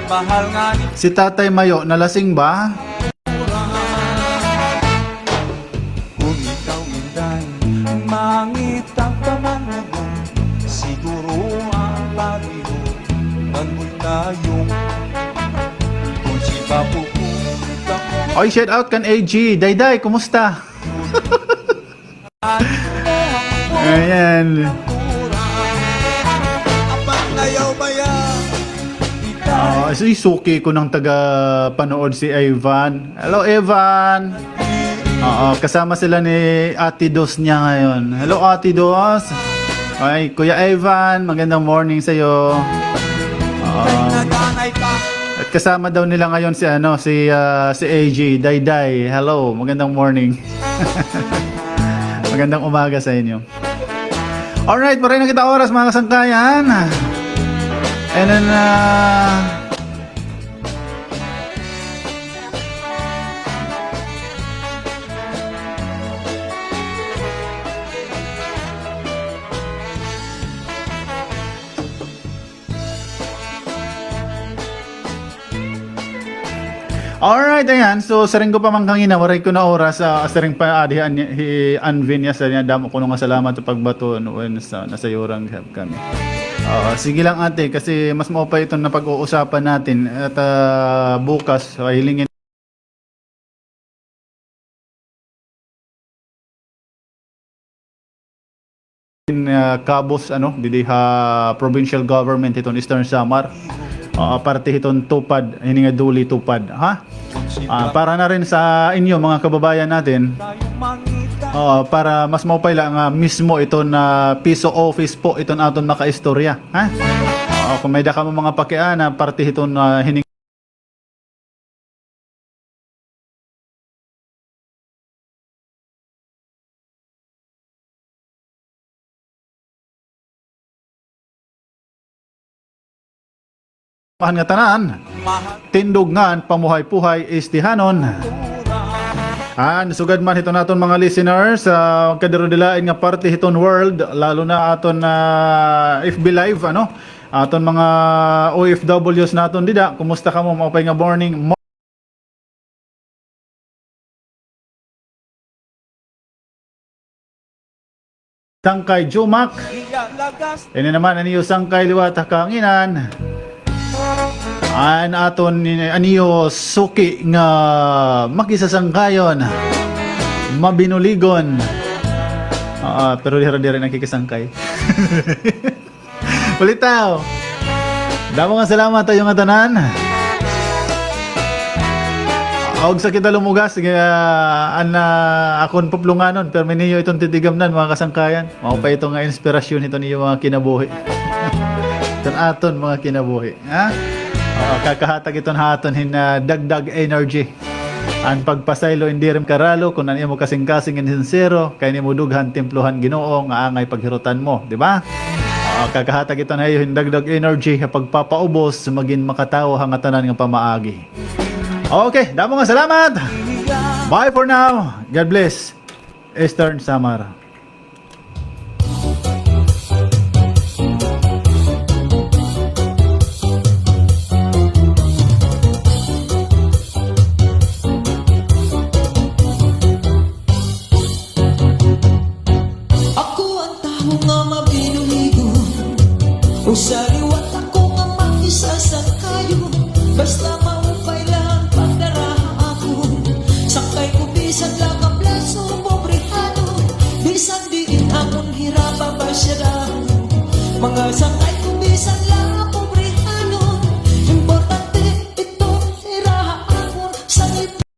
magmahal nga ni Si tatay Mayo, nalasing ba? kung ikaw inday. Mangitang kamanugong, siguro ang pariho. Pano'y tayong, kung si Papo ko, Oy, shout out kan AG. Dayday, kumusta? Ayan. apat na yaw maya. Suki ko ng taga-panood si Ivan. Hello, Evan. Kasama sila ni Ate Dos niya ngayon. Hello, Ate Dos. Ay, Kuya Ivan, magandang morning sa'yo. Naganay pa, At kasama daw nila ngayon si AG, Dayday. Hello, magandang morning. Magandang umaga sa inyo. Alright, maray na kita oras mga kasangkayan. And then, alright, ayan. So, saring ko pa mang kangina, waray ko na oras. Saring pa adihan Anvin niya. Saring damo ko nung salamat sa pagbato when nasa yorang help kami. Sige lang ate, kasi mas maupay itong na pag-uusapan natin. At bukas, hilingin Cabos, didi provincial government iton Eastern Samar. Parte hiton tupad, hininga duli tupad, ha? Para na rin sa inyo mga kababayan natin, tayong mangita. para mas maupay lang mismo iton piso office po iton aton makaistorya, ha? Kung may daka mo mga pakiana, parte hiton hininga nga tanan, tindugnan, pamuhay-puhay, istihanon. Sugad man ito naton mga listeners, kadirudilain nga parte hiton world, lalo na aton FB Live, aton mga OFWs naton dida. Kumusta ka mo, maupay nga morning? Sangkay Jumak, Iyalagas, ini naman aniyo sangkay liwat kanginan. Aton aniyo suki nga makisasangkayon, mabinuligon. Pero dira-dira nakikisangkay. Palitaw. Damo nga salamat tayo nga tanan. Og sa kita lumugas akon puplunganon pero niyo itong titigam-nan mga kasangkayan. Mao pa ito nga inspirasyon ito niyo mga kinabuhi. Aton mga kinabuhi, ha? Kakahatag iton haton dagdag energy. Ang pagpasaylo indirim karalo kung ano mo kasing-kasing and sincero kay nimo dughan templuhan Ginoo nga angay paghirutan mo, di ba? Kakahatag iton hayo dagdag energy sa pagpapaubos maging makatawo hangatanan nga pamaagi. Okay, damo nga salamat. Bye for now. God bless. Eastern Samar. Sa liwat ako nga makisasangkayo, basta maupay lang pagdaraha ako. Sakay ko bisan lang ang plaso, pobrehado, bisan diin akong hirapa ba siya daw. Mga sakay ko bisan lang